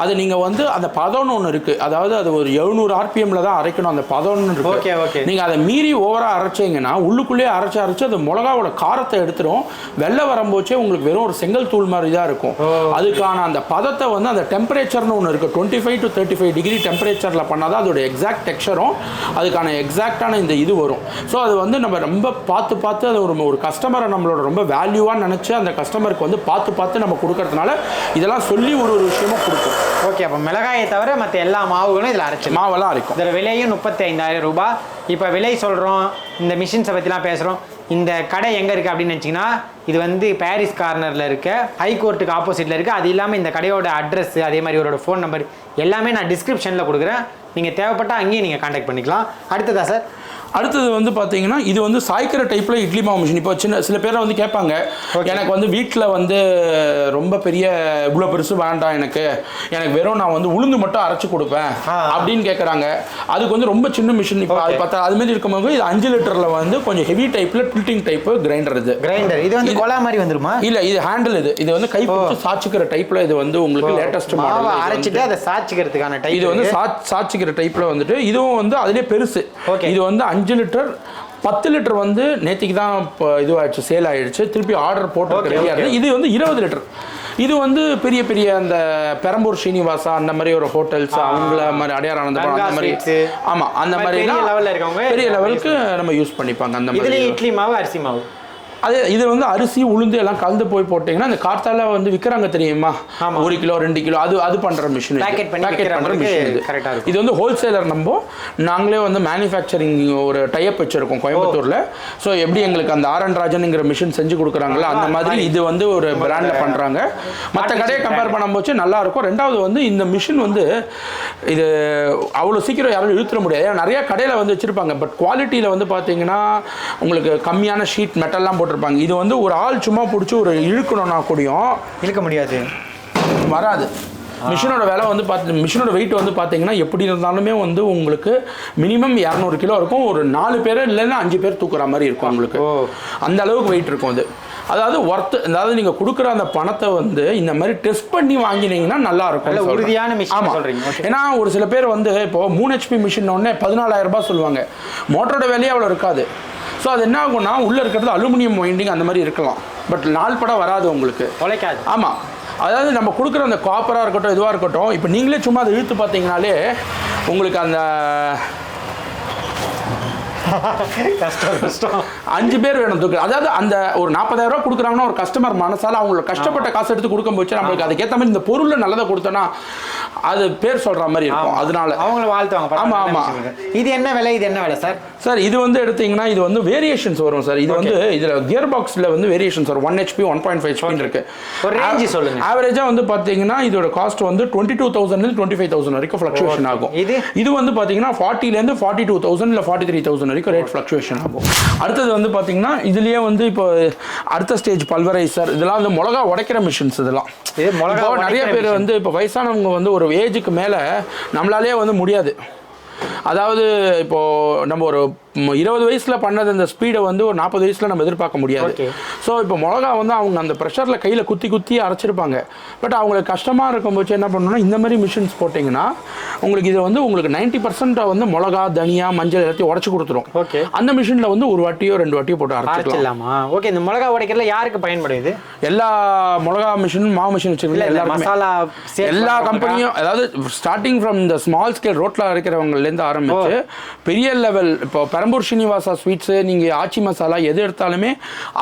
அது நீங்கள் வந்து அந்த பதம்னு ஒன்று இருக்குது, அதாவது அது ஒரு 700 ஆர்பிஎம்ல தான் அரைக்கணும் அந்த பதம்னு இருக்கு. நீங்கள் அதை மீறி ஓவராக அரைச்சிங்கன்னா உள்ளுக்குள்ளேயே அரைச்சு அது மிளகாவோட காரத்தை எடுத்துரும். வெள்ளை வரும்போச்சே உங்களுக்கு வெறும் ஒரு செங்கல் தூள் மாதிரி தான் இருக்கும். அதுக்கான அந்த பதத்தை வந்து அந்த டெம்பரேச்சர்னு ஒன்று இருக்குது, 25 to 35 டிகிரி டெம்பரேச்சரில் பண்ணால் தான் அதோட எக்ஸாக்ட் டெக்ஸ்சரும் அதுக்கான எக்ஸாக்டான இந்த இது வரும். ஸோ அது வந்து நம்ம ரொம்ப பார்த்து அது ஒரு கஸ்டமரை நம்மளோட ரொம்ப வேல்யூவாக நினச்சி அந்த கஸ்டமருக்கு வந்து பார்த்து நம்ம கொடுக்கறதுனால இதெல்லாம் சொல்லி ஒரு விஷயமும் கொடுக்கும். ஓகே, அப்போ மிளகாயை தவிர மற்ற எல்லா மாவுகளும் இதில் மாவெல்லாம் அரைக்கும். இதோட விலையும் 35,000 ரூபாய். இப்போ விலை சொல்கிறோம், இந்த மிஷின்ஸை பற்றிலாம் பேசுகிறோம். இந்த கடை எங்கே இருக்குது அப்படின்னு நினச்சிங்கன்னா, இது வந்து பாரிஸ் கார்னரில் இருக்க ஹைகோர்ட்டுக்கு ஆப்போசிட்டில் இருக்குது. அது இல்லாமல் இந்த கடையோட அட்ரஸ், அதே மாதிரி இவரோட ஃபோன் நம்பர் எல்லாமே நான் டிஸ்கிரிப்ஷனில் கொடுக்குறேன். நீங்கள் தேவைப்பட்டால் அங்கேயும் நீங்கள் கான்டாக்ட் பண்ணிக்கலாம். அடுத்ததா சார்? அடுத்தது வந்து பார்த்தீங்கன்னா இது வந்து சாய்க்கிற டைப்பில் இட்லி மாவு மிஷின். இப்போ சில பேரை வந்து கேட்பாங்க, எனக்கு வந்து வீட்டில் வந்து ரொம்ப பெரிய இவ்வளோ பெருசு வேண்டாம், எனக்கு வெறும் நான் வந்து உளுந்து மட்டும் அரைச்சி கொடுப்பேன் அப்படின்னு கேட்குறாங்க. அதுக்கு வந்து ரொம்ப சின்ன மிஷின். இப்போ அது பார்த்தா அதுமாரி இருக்கும்போது இது 5 லிட்டரில் வந்து கொஞ்சம் ஹெவி டைப்பில் டில்ட்டிங் டைப்பு கிரைண்டர். இது வந்து கொலா மாதிரி வந்துருமா? இல்லை, இது ஹேண்டில். இது வந்து கை பிடிச்சி சாச்சிக்கிற டைப்பில். இது வந்து உங்களுக்கு லேட்டஸ்ட் மாடல். அரைச்சிட்டு அதை சாச்சிக்கிறதுக்கான டைப். இது வந்து சாச்சிக்கிற டைப்பில் வந்துட்டு இதுவும் வந்து அதிலே பெருசு. இது வந்து 5 லிட்டர் 10 லிட்டர் வந்து நேற்றுக்கு தான் இப்போ இதுவாகிடுச்சு, சேல் ஆகிடுச்சு. திருப்பி ஆர்டர் போட்டு ரெடியாக இருக்குது. இது வந்து 20 லிட்டர். இது வந்து பெரிய அந்த பெரம்பூர் ஸ்ரீனிவாசா அந்த மாதிரி ஒரு ஹோட்டல்ஸ், அவங்கள மாதிரி அடையார் ஆனந்தபுரம் அந்த மாதிரி, ஆமாம் அந்த மாதிரி பெரிய லெவலுக்கு நம்ம யூஸ் பண்ணிப்பாங்க. அந்த மாதிரி இட்லி மாவு, அரிசி மாவு, அது இது வந்து அரிசி உளுந்து எல்லாம் கலந்து போய் போட்டிங்கன்னா அந்த கார்த்தால வந்து விற்கிறாங்க தெரியுமா, 1 கிலோ 2 கிலோ அது பண்ணுற மிஷின். பேக்கெட் பண்ணுற மிஷின் இது வந்து ஹோல்சேலர். நாங்களே வந்து மேனுஃபேக்சரிங் ஒரு டைப் வச்சுருக்கோம் கோயம்புத்தூரில். ஸோ எப்படி எங்களுக்கு அந்த ஆர் என் ராஜனுங்கிற மிஷின் செஞ்சு கொடுக்குறாங்களோ அந்த மாதிரி இது வந்து ஒரு பிராண்டில் பண்ணுறாங்க. மற்ற கடையை கம்பேர் பண்ணும்போது நல்லாயிருக்கும். ரெண்டாவது வந்து இந்த மிஷின் வந்து இது அவ்வளோ சீக்கிரம் யாரும் இழுத்துட முடியாது. ஏன்னா நிறையா கடையில் வந்து வச்சுருப்பாங்க, பட் குவாலிட்டியில் வந்து பார்த்தீங்கன்னா உங்களுக்கு கம்மியான ஷீட் மெட்டல்லாம் போட்டு இருப்பாங்க. இது வந்து ஒரு ஆள் சும்மா பிடிச்சி ஒரு இழுக்கணும்னா கூடயும் இழுக்க முடியாது, வராது. மிஷினோட விலை வந்து மிஷினோட வெயிட் வந்து பார்த்தீங்கன்னா எப்படி இருந்தாலுமே வந்து உங்களுக்கு மினிமம் 200 கிலோ இருக்கும். ஒரு 4 பேர் இல்லைன்னா 5 பேர் தூக்குற மாதிரி இருக்கும் உங்களுக்கு. அந்த அளவுக்கு வெயிட் இருக்கும் அது. அதாவது நீங்கள் கொடுக்குற அந்த பணத்தை வந்து இந்த மாதிரி டெஸ்ட் பண்ணி வாங்கினீங்கன்னா நல்லா இருக்கும். உறுதியான மிஷின் சொல்றீங்க. ஏன்னா ஒரு சில பேர் வந்து இப்போ 3 HP மிஷின் உடனே 14,000 ரூபாய் சொல்லுவாங்க. மோட்டரோட விலையே அவ்வளோ இருக்காது. ஸோ அது என்ன ஆகும்னா உள்ளே இருக்கிறது அலுமினியம் வைண்டிங் அந்த மாதிரி இருக்கலாம், பட் நாள் படம் வராது உங்களுக்கு, உழைக்காது. ஆமாம், அதாவது நம்ம கொடுக்குற அந்த காப்பராக இருக்கட்டும் இதுவாக இருக்கட்டும், இப்போ நீங்களே சும்மா அதை இழுத்து பார்த்தீங்கனாலே உங்களுக்கு அந்த கஷ்டம் 5 பேர் வேணும் தூக்கு. அதாவது அந்த ஒரு 40,000 ரூபா கொடுக்குறாங்கன்னா ஒரு கஸ்டமர் மனசால அவங்களோட கஷ்டப்பட்ட காசு எடுத்து கொடுக்க போச்சு நம்மளுக்கு அதுக்கேற்ற மாதிரி இந்த பொருளை நல்லதை கொடுத்தோன்னா அது பேர் சொல்ற மாதிரி இருக்கும். அதனால அவங்கள வாழ்த்துவாங்க. ஆமா ஆமா. இது என்ன விலை, இது என்ன விலை சார்? சார் இது வந்து எடுத்தீங்கன்னா இது வந்து வேரியேஷன்ஸ் வரும் சார். இது வந்து இதில் கியர் பாக்ஸில் வந்து வேரியேஷன்ஸ் வரும். 1 HP 1.5 HP இருக்கு. ஒரு ரேஞ்ச் சொல்லுங்க. ஆவரேஜாக வந்து பார்த்தீங்கன்னா இதோட காஸ்ட் வந்து 22,000 25,000 வரைக்கும் ஃப்ளக்சுவேஷன் ஆகும். இது வந்து பார்த்தீங்கன்னா 40,000 42,000 இல்லை 43,000 வரைக்கும் ரேட் ஃப்ளக்சுவேஷன் ஆகும். அடுத்தது வந்து பார்த்தீங்கன்னா இதுலேயே வந்து இப்போ அடுத்த ஸ்டேஜ் பல்வரைசர், இதெல்லாம் வந்து மிளகா உடைக்கிற மிஷின்ஸ். இதெல்லாம் நிறைய பேர் வந்து இப்போ வயசானவங்க வந்து ஒரு ஏஜுக்கு மேலே நம்மளாலே வந்து முடியாது. அதாவது இப்போது நம்ம ஒரு 20 வயசில் பண்ணது அந்த ஸ்பீடை வந்து ஒரு 40 வயசில் நம்ம எதிர்பார்க்க முடியாது. ஸோ இப்போ மிளகா வந்து அவங்க அந்த ப்ரெஷரில் கையில் குத்தி அரைச்சிருப்பாங்க. பட் அவங்களுக்கு கஷ்டமாக இருக்கும்போது என்ன பண்ணணும்னா இந்த மாதிரி மிஷின்ஸ் போட்டிங்கன்னா உங்களுக்கு இது வந்து உங்களுக்கு 90% வந்து மிளகா தனியா மஞ்சள் எல்லாத்தையும் உடச்சி கொடுத்துரும். அந்த மிஷினில் வந்து ஒரு வாட்டியோ 2 வாட்டியோ போட்டு அரைச்சிடலாமா? ஓகே, இந்த மிளகா உடைக்கிறதுல யாருக்கு பயன்படுது? எல்லா மிளகா மிஷினும் மாவு மிஷின் வச்சுருக்கீங்க எல்லாருமே, எல்லா கம்பெனியும். அதாவது ஸ்டார்டிங் ஃப்ரம் இந்த ஸ்மால் ஸ்கேல் ரோட்டில் அரைக்கிறவங்கலேருந்து ஆரம்பிச்சு பெரிய லெவல் இப்போ பெரம்பூர் ஸ்ரீனிவாசா ஸ்வீட்ஸு, நீங்கள் ஆச்சி மசாலா எது எடுத்தாலுமே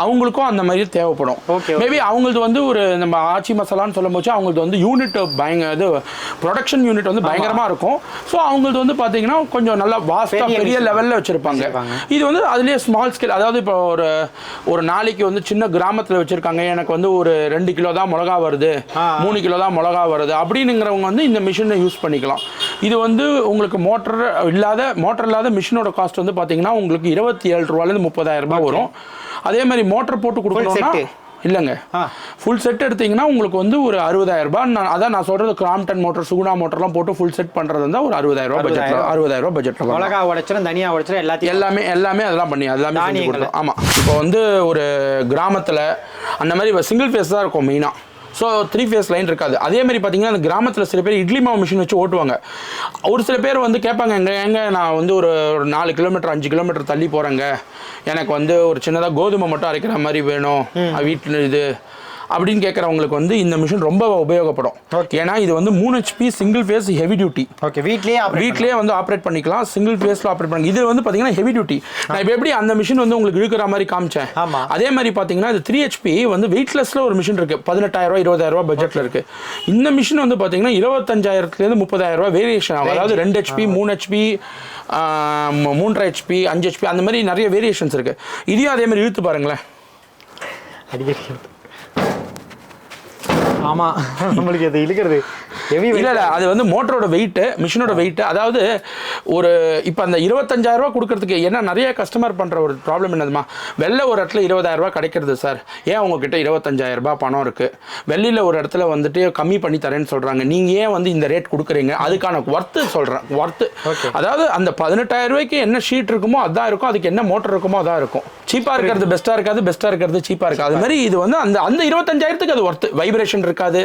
அவங்களுக்கும் அந்த மாதிரி தேவைப்படும். மேபி அவங்களது வந்து ஒரு நம்ம ஆச்சி மசாலான்னு சொல்லும் போது அவங்களது வந்து யூனிட் இது ப்ரொடக்ஷன் யூனிட் வந்து பயங்கரமாக இருக்கும். ஸோ அவங்களது வந்து பார்த்தீங்கன்னா கொஞ்சம் நல்லா வாஸ்டாக பெரிய லெவலில் வச்சுருப்பாங்க. இது வந்து அதுலேயே ஸ்மால் ஸ்கேல், அதாவது இப்போ ஒரு நாளைக்கு வந்து சின்ன கிராமத்தில் வச்சுருக்காங்க, எனக்கு வந்து ஒரு 2 கிலோ தான் மிளகா வருது, 3 கிலோ தான் மிளகா வருது அப்படின்னுங்கிறவங்க வந்து இந்த மிஷினை யூஸ் பண்ணிக்கலாம். இது வந்து உங்களுக்கு மோட்டர் இல்லாத மிஷினோட காஸ்ட் வந்து பார்த்தீங்கன்னா உங்களுக்கு 27 ரூபாயிலேருந்து 30,000 ரூபாய் வரும். அதே மாதிரி மோட்டர் போட்டு கொடுக்கணும்னா இல்லைங்க, ஃபுல் செட் எடுத்தீங்கன்னா உங்களுக்கு வந்து ஒரு 60,000 ரூபாய். அதான் நான் சொல்றது கிராம்டன் மோட்டர், சுகுணா மோட்டர்லாம் போட்டு ஃபுல் செட் பண்றது இருந்தால் ஒரு 60,000 ரூபாய் பட்ஜெட்ல, 60,000 ரூபாய் பட்ஜெட்ல மிளகா உடைச்சிரும், தனியா உடைச்சிரும், எல்லாமே அதெல்லாம் பண்ணி அதெல்லாமே செஞ்சு கொடுத்தோம். ஆமாம், இப்போ வந்து ஒரு கிராமத்தில் அந்த மாதிரி சிங்கிள் ஃபேஸ் தான் இருக்கும் மெயினாக. ஸோ 3 ஃபேஸ் லைன் இருக்காது. அதே மாதிரி பார்த்தீங்கன்னா அந்த கிராமத்தில் சில பேர் இட்லி மாவு மிஷின் வச்சு ஓட்டுவாங்க. ஒரு சில பேர் வந்து கேட்பாங்க, எங்கே நான் வந்து ஒரு 4 கிலோமீட்டர் 5 கிலோமீட்டர் தள்ளி போகிறேங்க, எனக்கு வந்து ஒரு சின்னதாக கோதுமை மட்டும் அரைக்கிற மாதிரி வேணும் வீட்டில் இது அப்படின்னு கேட்குறவங்களுக்கு வந்து இந்த மிஷின் ரொம்ப உபயோகப்படும். ஏன்னா இது வந்து 3 HP single phase heavy duty. Okay, வீட்லேயே வந்து ஆப்ரேட் பண்ணிக்கலாம், சிங்கிள் ஃபேஸில் ஆப்ரேட் பண்ணி. இது வந்து பார்த்தீங்கன்னா ஹெவி டியூட்டி. நான் இப்போ எப்படி அந்த மிஷின் வந்து உங்களுக்கு இழுக்கிற மாதிரி காமிச்சேன், அதே மாதிரி பார்த்தீங்கன்னா இது 3 HP வந்து வெயிட்லெஸ்ல ஒரு மிஷின் இருக்குது, 18,000 20,000 ரூபாய் பட்ஜெட்டில் இருக்குது. இந்த மிஷின் வந்து பார்த்தீங்கன்னா 25,000 30,000 ரூபாய் வேரியேஷன் ஆகும். அதாவது 2 HP 3 HP 3.5 HP 5 HP அந்த மாதிரி நிறைய வேரியேஷன்ஸ் இருக்குது. இதையும் அதே மாதிரி இழுத்து பாருங்களேன். ஆமாம், நம்மளுக்கு அது இழுக்கிறது இல்லை அது வந்து மோட்டரோட வெயிட்டு, மிஷினோட வெயிட்டு. அதாவது ஒரு இப்போ அந்த 25,000 ரூபா கொடுக்கறதுக்கு என்ன நிறைய கஸ்டமர் பண்ணுற ஒரு ப்ராப்ளம் என்னதுமா, வெளில ஒரு இடத்துல 20,000 ரூபா கிடைக்கிறது சார், ஏன் உங்ககிட்ட 25,000 ரூபாய் பணம் இருக்குது, வெளியில் ஒரு இடத்துல வந்துட்டு கம்மி பண்ணி தரேன்னு சொல்கிறாங்க, நீங்கள் ஏன் வந்து இந்த ரேட் கொடுக்குறீங்க, அதுக்கான ஒர்த்து சொல்கிறேன். ஒர்த்து அதாவது அந்த 18,000 ரூபாய்க்கு என்ன ஷீட் இருக்குமோ அதான் இருக்கும், அதுக்கு என்ன மோட்டர் இருக்குமோ அதான் இருக்கும். சீப்பாக இருக்கிறது பெஸ்ட்டாக இருக்காது, பெஸ்ட்டாக இருக்கிறது சீப்பாக இருக்காது. அது மாதிரி இது வந்து அந்த 25,000க்கு அது ஒர்த்து. வைப்ரேஷன் இருக்காது,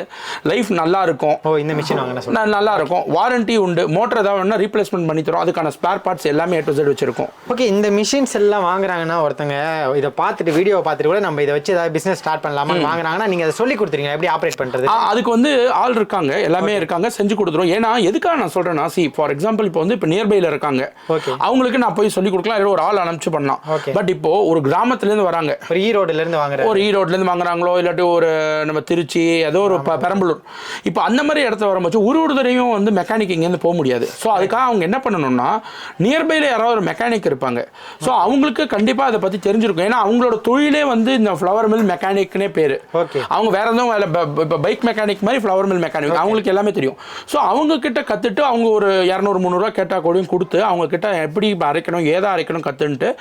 லைஃப் நல்லா இருக்கும். இந்த மிஷின் வாங்கினா நல்லா இருக்கும், வாரண்டி உண்டு, மோட்டர் ஏதாவது வேணா ரீப்ளேஸ்மெண்ட் பண்ணி தரோம், அதுக்கான ஸ்பேர் பார்ட்ஸ் எல்லாமே A to Z வச்சிருக்கோம். ஓகே, இந்த மிஷின்ஸ் எல்லாம் வாங்குறாங்கன்னா ஒருத்தங்க இதை பார்த்துட்டு வீடியோ பார்த்துட்டு கூட நம்ம இதை வச்சு ஏதாவது பிசினஸ் ஸ்டார்ட் பண்ணலாமா வாங்குறாங்கன்னா நீங்க அதை சொல்லி கொடுத்துருங்க எப்படி ஆப்ரேட் பண்றது. அதுக்கு வந்து ஆள் இருக்காங்க, எல்லாமே இருக்காங்க, செஞ்சு கொடுத்துரும். ஏன்னா எதுக்காக நான் சொல்றேன்னா, ஃபார் எக்ஸாம்பிள் இப்போ வந்து இப்போ நியர்பைல இருக்காங்க, அவங்களுக்கு நான் போய் சொல்லி கொடுக்கலாம், இல்லை ஒரு ஆள் அனுப்பிச்சு பண்ணலாம். பட் இப்போ ஒரு கிராமத்துல இருந்து வராங்க, ஒரு ஈரோடுல இருந்து வாங்குறாங்க, ஒரு ஈரோட்ல இருந்து வாங்குறாங்களோ இல்லாட்டி ஒரு நம்ம திருச்சி ஏதோ ஒரு பெரம்பலூர், இப்போ அந்த மாதிரி இடத்துல வரும்போது ஒரு தடவையும் வந்து மெக்கானிக் இங்கேருந்து போக முடியாது. ஸோ அதுக்காக அவங்க என்ன பண்ணணும்னா நியர்பைல யாராவது ஒரு மெக்கானிக் இருப்பாங்க. ஸோ அவங்களுக்கு கண்டிப்பாக அதை பற்றி தெரிஞ்சிருக்கும். ஏன்னா அவங்களோட தொழிலே வந்து இந்த ஃப்ளவர் மில் மெக்கானிக்னே பேர். அவங்க வேற எதுவும் வேலை, இப்போ பைக் மெக்கானிக் மாதிரி ஃப்ளவர் மில் மெக்கானிக் அவங்களுக்கு எல்லாமே தெரியும். ஸோ அவங்க கிட்ட கற்றுட்டு அவங்க ஒரு 200-300 ரூபா கேட்டால் கூடயும் கொடுத்து அவங்க கிட்ட எப்படி அரைக்கணும் ஏதா அரைக்கணும் கற்றுன்ட்டு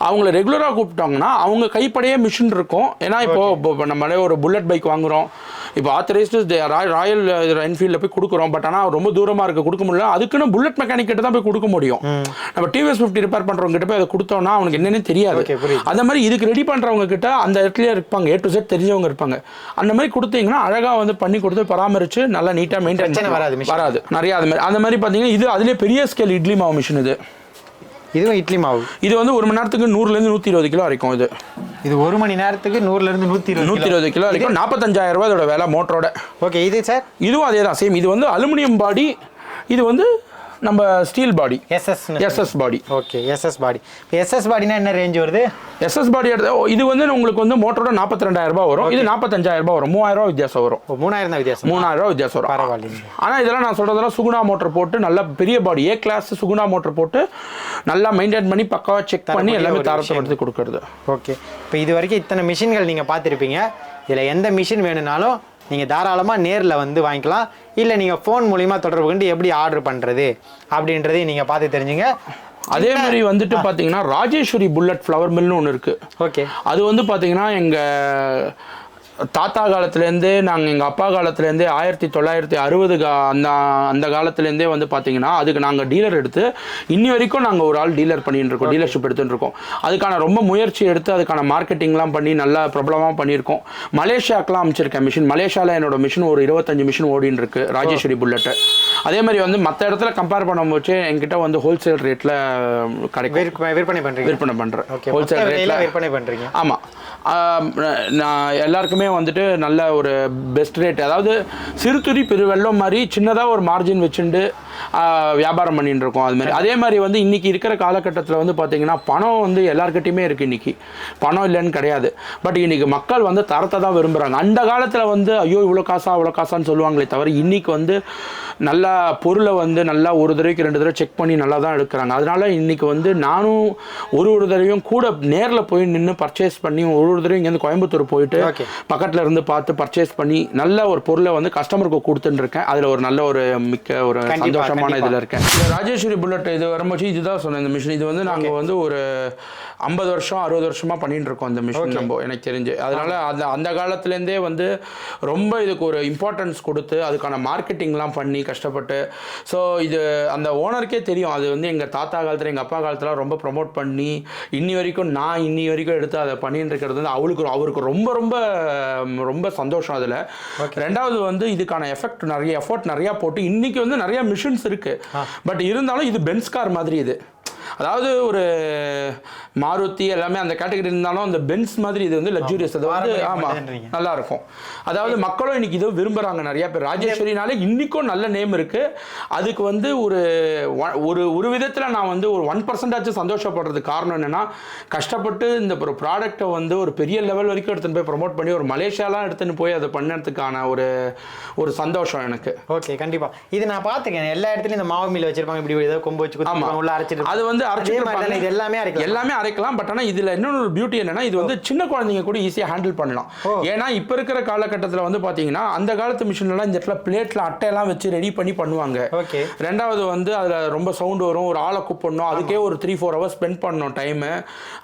அவங்கள ரெகுலராக கூப்பிட்டாங்கன்னா அவங்க கைப்படையே மிஷின் இருக்கும். ஏன்னா இப்போ நம்மளே ஒரு புல்லட் பைக் வாங்குகிறோம், இப்போ ஆத்தரைஸ்டு ராயல் என்ஃபீல்டில் போய் கொடுக்குறோம். பட் ஆனால் ரொம்ப தூரமாக இருக்க கொடுக்க முடியல, அதுக்குன்னு புல்லட் மெக்கானிக் கிட்ட தான் போய் கொடுக்க முடியும். நம்ம TVS 50 ரிப்பேர் பண்ணுறவங்க கிட்ட போய் அதை கொடுத்தோம்னா அவனுக்கு என்னென்னு தெரியாது. அந்த மாதிரி இதுக்கு ரெடி பண்ணுறவங்க கிட்ட அந்த இடத்துல இருப்பாங்க, A to Z தெரிஞ்சவங்க இருப்பாங்க. அந்த மாதிரி கொடுத்தீங்கன்னா அழகாக வந்து பண்ணி கொடுத்து பராமரித்து நல்லா நீட்டாக மெயின்டைன் வராது நிறையா. அந்த மாதிரி பார்த்தீங்கன்னா இது அதுலேயே பெரிய ஸ்கேல் இட்லி மாவு மிஷின். இதுவும் இட்லி மாவு. இது வந்து ஒரு மணி நேரத்துக்கு 100-லேருந்து 120 கிலோ வரைக்கும். இது ஒரு மணி நேரத்துக்கு 100-லேருந்து 120 கிலோ வரைக்கும். 45,000 ரூபாய் இதோட விலை மோட்டரோட. ஓகே, இது சார் இதுவும் அதே தான், சேம். இது வந்து அலுமினியம் பாடி, இது வந்து நம்ம ஸ்டீல் பாடி, SS பாடி. ஓகே, SS பாடி. இப்போ SS பாடினா என்ன ரேஞ்ச் வருது? SS பாடி இது வந்து உங்களுக்கு வந்து மோட்டரோட 42,000 ரூபாய் வரும், இது 45,000 ரூபாய் வரும். 3,000 ரூபாய் வித்தியாசம் வரும். 3,000 தான் வித்தியாசம். 3,000 ரூபாய் வித்தியாசம் வரும். பரவாயில்லைங்க. ஆனால் இதெல்லாம் நான் சொல்றதெல்லாம் சுகுணா மோட்டர் போட்டு நல்ல பெரிய பாடி A கிளாஸ் சுகுணா மோட்டர் போட்டு நல்லா மெயின்டைன் பண்ணி பக்காவாக செக் பண்ணி எல்லாமே தரத்தை எடுத்து கொடுக்கறது. ஓகே, இப்போ இது வரைக்கும் இத்தனை மிஷின்கள் நீங்கள் பார்த்துருப்பீங்க. இதில் எந்த மிஷின் வேணும்னாலும் நீங்கள் தாராளமாக நேரில் வந்து வாங்கிக்கலாம், இல்லை நீங்கள் ஃபோன் மூலிமா தொடர்பு கொண்டு எப்படி ஆர்டர் பண்ணுறது அப்படின்றதையும் நீங்கள் பார்த்து தெரிஞ்சுங்க. அதே மாதிரி வந்துட்டு பார்த்தீங்கன்னா ராஜேஸ்வரி புல்லட் ஃப்ளவர் மில்னு ஒன்று இருக்குது. ஓகே, அது வந்து பார்த்தீங்கன்னா எங்கள் தாத்தா காலத்துலேருந்தே நாங்கள் எங்கள் அப்பா காலத்துலேருந்தே 1960 அந்த காலத்துலேருந்தே வந்து பார்த்தீங்கன்னா அதுக்கு நாங்கள் டீலர் எடுத்து இன்னி வரைக்கும் நாங்கள் ஒரு ஆள் டீலர் பண்ணிட்டு இருக்கோம், டீலர்ஷிப் எடுத்துகிட்டு இருக்கோம். அதுக்கான ரொம்ப முயற்சி எடுத்து அதுக்கான மார்க்கெட்டிங்லாம் பண்ணி நல்லா பிரபலமாக பண்ணியிருக்கோம். மலேசியாவுக்குலாம் அமைச்சிருக்கேன் மிஷின். மலேசியாவில் என்னோட மிஷின் ஒரு 25 மிஷின் ஓடின்னு இருக்கு ராஜேஸ்வரி புல்லட்டு. அதே மாதிரி வந்து மற்ற இடத்துல கம்பேர் பண்ணும்போது என்கிட்ட வந்து ஹோல்சேல் ரேட்டில் கிடைக்கும், விற்பனை பண்ணுறேன். ஹோல்சேல் ரேட்டில் விற்பனை பண்ணுறீங்க? ஆமாம். நான் எல்லாருக்குமே வந்துட்டு நல்ல ஒரு பெஸ்ட் ரேட், அதாவது சிறுதுரி பெருவெள்ளம் மாதிரி சின்னதாக ஒரு மார்ஜின் வச்சுட்டு வியாபாரம் பண்ணிட்டு இருக்கோம். அது மாதிரி அதே மாதிரி வந்து இன்றைக்கி இருக்கிற காலகட்டத்தில் வந்து பார்த்திங்கன்னா பணம் வந்து எல்லாருக்கிட்டையுமே இருக்குது. இன்றைக்கி பணம் இல்லைன்னு கிடையாது, பட் இன்றைக்கி மக்கள் வந்து தரத்தை தான் விரும்புகிறாங்க. அந்த காலத்தில் வந்து ஐயோ இவ்வளோ காசா அவ்வளோ காசான்னு சொல்லுவாங்களே தவிர இன்றைக்கி வந்து நல்லா பொருளை வந்து நல்லா ஒரு தடவைக்கு 2 தடவை செக் பண்ணி நல்லா தான் எடுக்கிறாங்க. அதனால் இன்றைக்கி வந்து நானும் ஒரு தடவையும் கூட நேரில் போய் நின்று பர்ச்சேஸ் பண்ணி ஒரு தடவை இங்கேருந்து கோயம்புத்தூர் போயிட்டு பக்கத்தில் இருந்து பார்த்து பர்ச்சேஸ் பண்ணி நல்ல ஒரு பொருளை வந்து கஸ்டமருக்கு கொடுத்துட்டு இருக்கேன். அதில் ஒரு நல்ல ஒரு மிக்க ஒரு சந்தோஷமான இதில் இருக்கேன். ராஜேஸ்வரி புல்லட் இது வரும்போது இதுதான் சொன்னேன். இந்த மிஷின் இது வந்து நாங்கள் வந்து ஒரு 50 வருஷம் 60 வருஷமாக பண்ணிட்டு இருக்கோம் இந்த மிஷின் நம்ம எனக்கு தெரிஞ்சு. அதனால அந்த காலத்துலேருந்தே வந்து ரொம்ப இதுக்கு ஒரு இம்பார்ட்டன்ஸ் கொடுத்து அதுக்கான மார்க்கெட்டிங்லாம் பண்ணி கஷ்டப்பட்டு, ஸோ இது அந்த ஓனருக்கே தெரியும். அது வந்து எங்கள் தாத்தா காலத்தில் எங்கள் அப்பா காலத்தில் ரொம்ப ப்ரொமோட் பண்ணி இன்னி வரைக்கும் எடுத்து அதை பண்ணிட்டு இருக்கிறது வந்து அவருக்கு ரொம்ப ரொம்ப ரொம்ப சந்தோஷம் அதில். ரெண்டாவது வந்து இதுக்கான எஃபர்ட் நிறையா போட்டு இன்னைக்கு வந்து நிறைய மிஷின்ஸ் இருக்கு. பட் இருந்தாலும் இது பென்ஸ் கார் மாதிரி இது. அதாவது ஒரு மாருதி எல்லாமே அந்த கேட்டகரி இருந்தாலும் அந்த பென்ஸ் மாதிரி இது வந்து லக்ஸூரியஸ். அது வந்து ஆமாம் நல்லா இருக்கும். அதாவது மக்களும் இன்னைக்கு இது விரும்புகிறாங்க நிறைய பேர். ராஜேஸ்வரினாலே இன்னைக்கும் நல்ல நேம் இருக்கு. அதுக்கு வந்து ஒரு விதத்தில் நான் வந்து ஒரு 1% சந்தோஷப்படுறதுக்கு காரணம் என்னன்னா, கஷ்டப்பட்டு இந்த ஒரு ப்ராடக்டை வந்து ஒரு பெரிய லெவல் வரைக்கும் எடுத்துன்னு போய் ப்ரொமோட் பண்ணி ஒரு மலேசியாலாம் எடுத்துன்னு போய் அதை பண்ணதுக்கான ஒரு சந்தோஷம் எனக்கு. ஓகே, கண்டிப்பா. இது நான் பார்த்துக்கேன் எல்லா இடத்துலையும் இந்த மாவு மில் வச்சிருப்பாங்க, இப்படி ஏதோ கொம்பு வச்சு உள்ள அரைச்சிட்டு அது வந்து எல்லாமே அரைக்கலாம். பட் ஆனால் இதுல இன்னொரு பியூட்டி என்னன்னா, இது வந்து சின்ன குழந்தைங்க கூட ஈஸியாக ஹேண்டில் பண்ணலாம். ஏன்னா இப்போ இருக்கிற காலகட்டத்தில் வந்து பார்த்தீங்கன்னா அந்த காலத்து மிஷின்லாம் இந்த இடத்துல பிளேட்ல அட்டையெல்லாம் வச்சு ரெடி பண்ணி பண்ணுவாங்க. ரெண்டாவது வந்து அதில் ரொம்ப சவுண்ட் வரும், ஒரு ஆளை கூப்பிடணும், அதுக்கே ஒரு 3-4 ஹவர்ஸ் ஸ்பெண்ட் பண்ணணும் டைமு,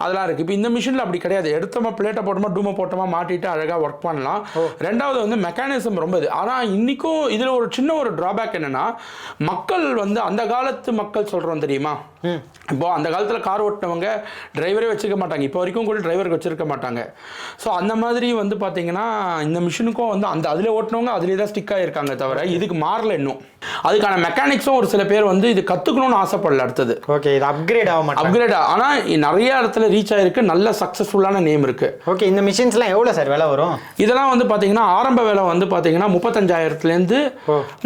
அதெல்லாம் இருக்கு. இப்போ இந்த மிஷினில் அப்படி கிடையாது. எடுத்தோமா பிளேட்டை போட்டோமா டூமை போட்டோமா மாட்டிட்டு அழகாக ஒர்க் பண்ணலாம். ரெண்டாவது வந்து மெக்கானிசம் ரொம்ப இது. ஆனால் இன்னைக்கும் இதில் ஒரு சின்ன ஒரு டிராபேக் என்னன்னா, மக்கள் வந்து அந்த காலத்து மக்கள் சொல்கிறோம் தெரியுமா, இப்போ அந்த காலத்தில் கார் ஓட்டினவங்க டிரைவரே வச்சிருக்க மாட்டாங்க. இப்போ வரைக்கும் கூட டிரைவருக்கு வச்சிருக்க மாட்டாங்க. ஸோ அந்த மாதிரி வந்து பார்த்தீங்கன்னா இந்த மிஷினுக்கும் வந்து அதில் ஓட்டினவங்க அதிலே தான் ஸ்டிக் ஆகிருக்காங்க தவிர இதுக்கு மாறல இன்னும். அதுக்கான மெக்கானிக்ஸும் ஒரு சில பேர் வந்து இது கற்றுக்கணும்னு ஆசைப்படல. அடுத்தது ஓகே, இது அப்கிரேட் ஆனால் நிறைய இடத்துல ரீச் ஆகிருக்கு, நல்ல சக்ஸஸ்ஃபுல்லான நேம் இருக்குது. ஓகே, இந்த மிஷின்ஸ்லாம் எவ்வளோ சார் விலை வரும்? இதெல்லாம் வந்து பார்த்தீங்கன்னா ஆரம்ப விலை வந்து பார்த்தீங்கன்னா 35,000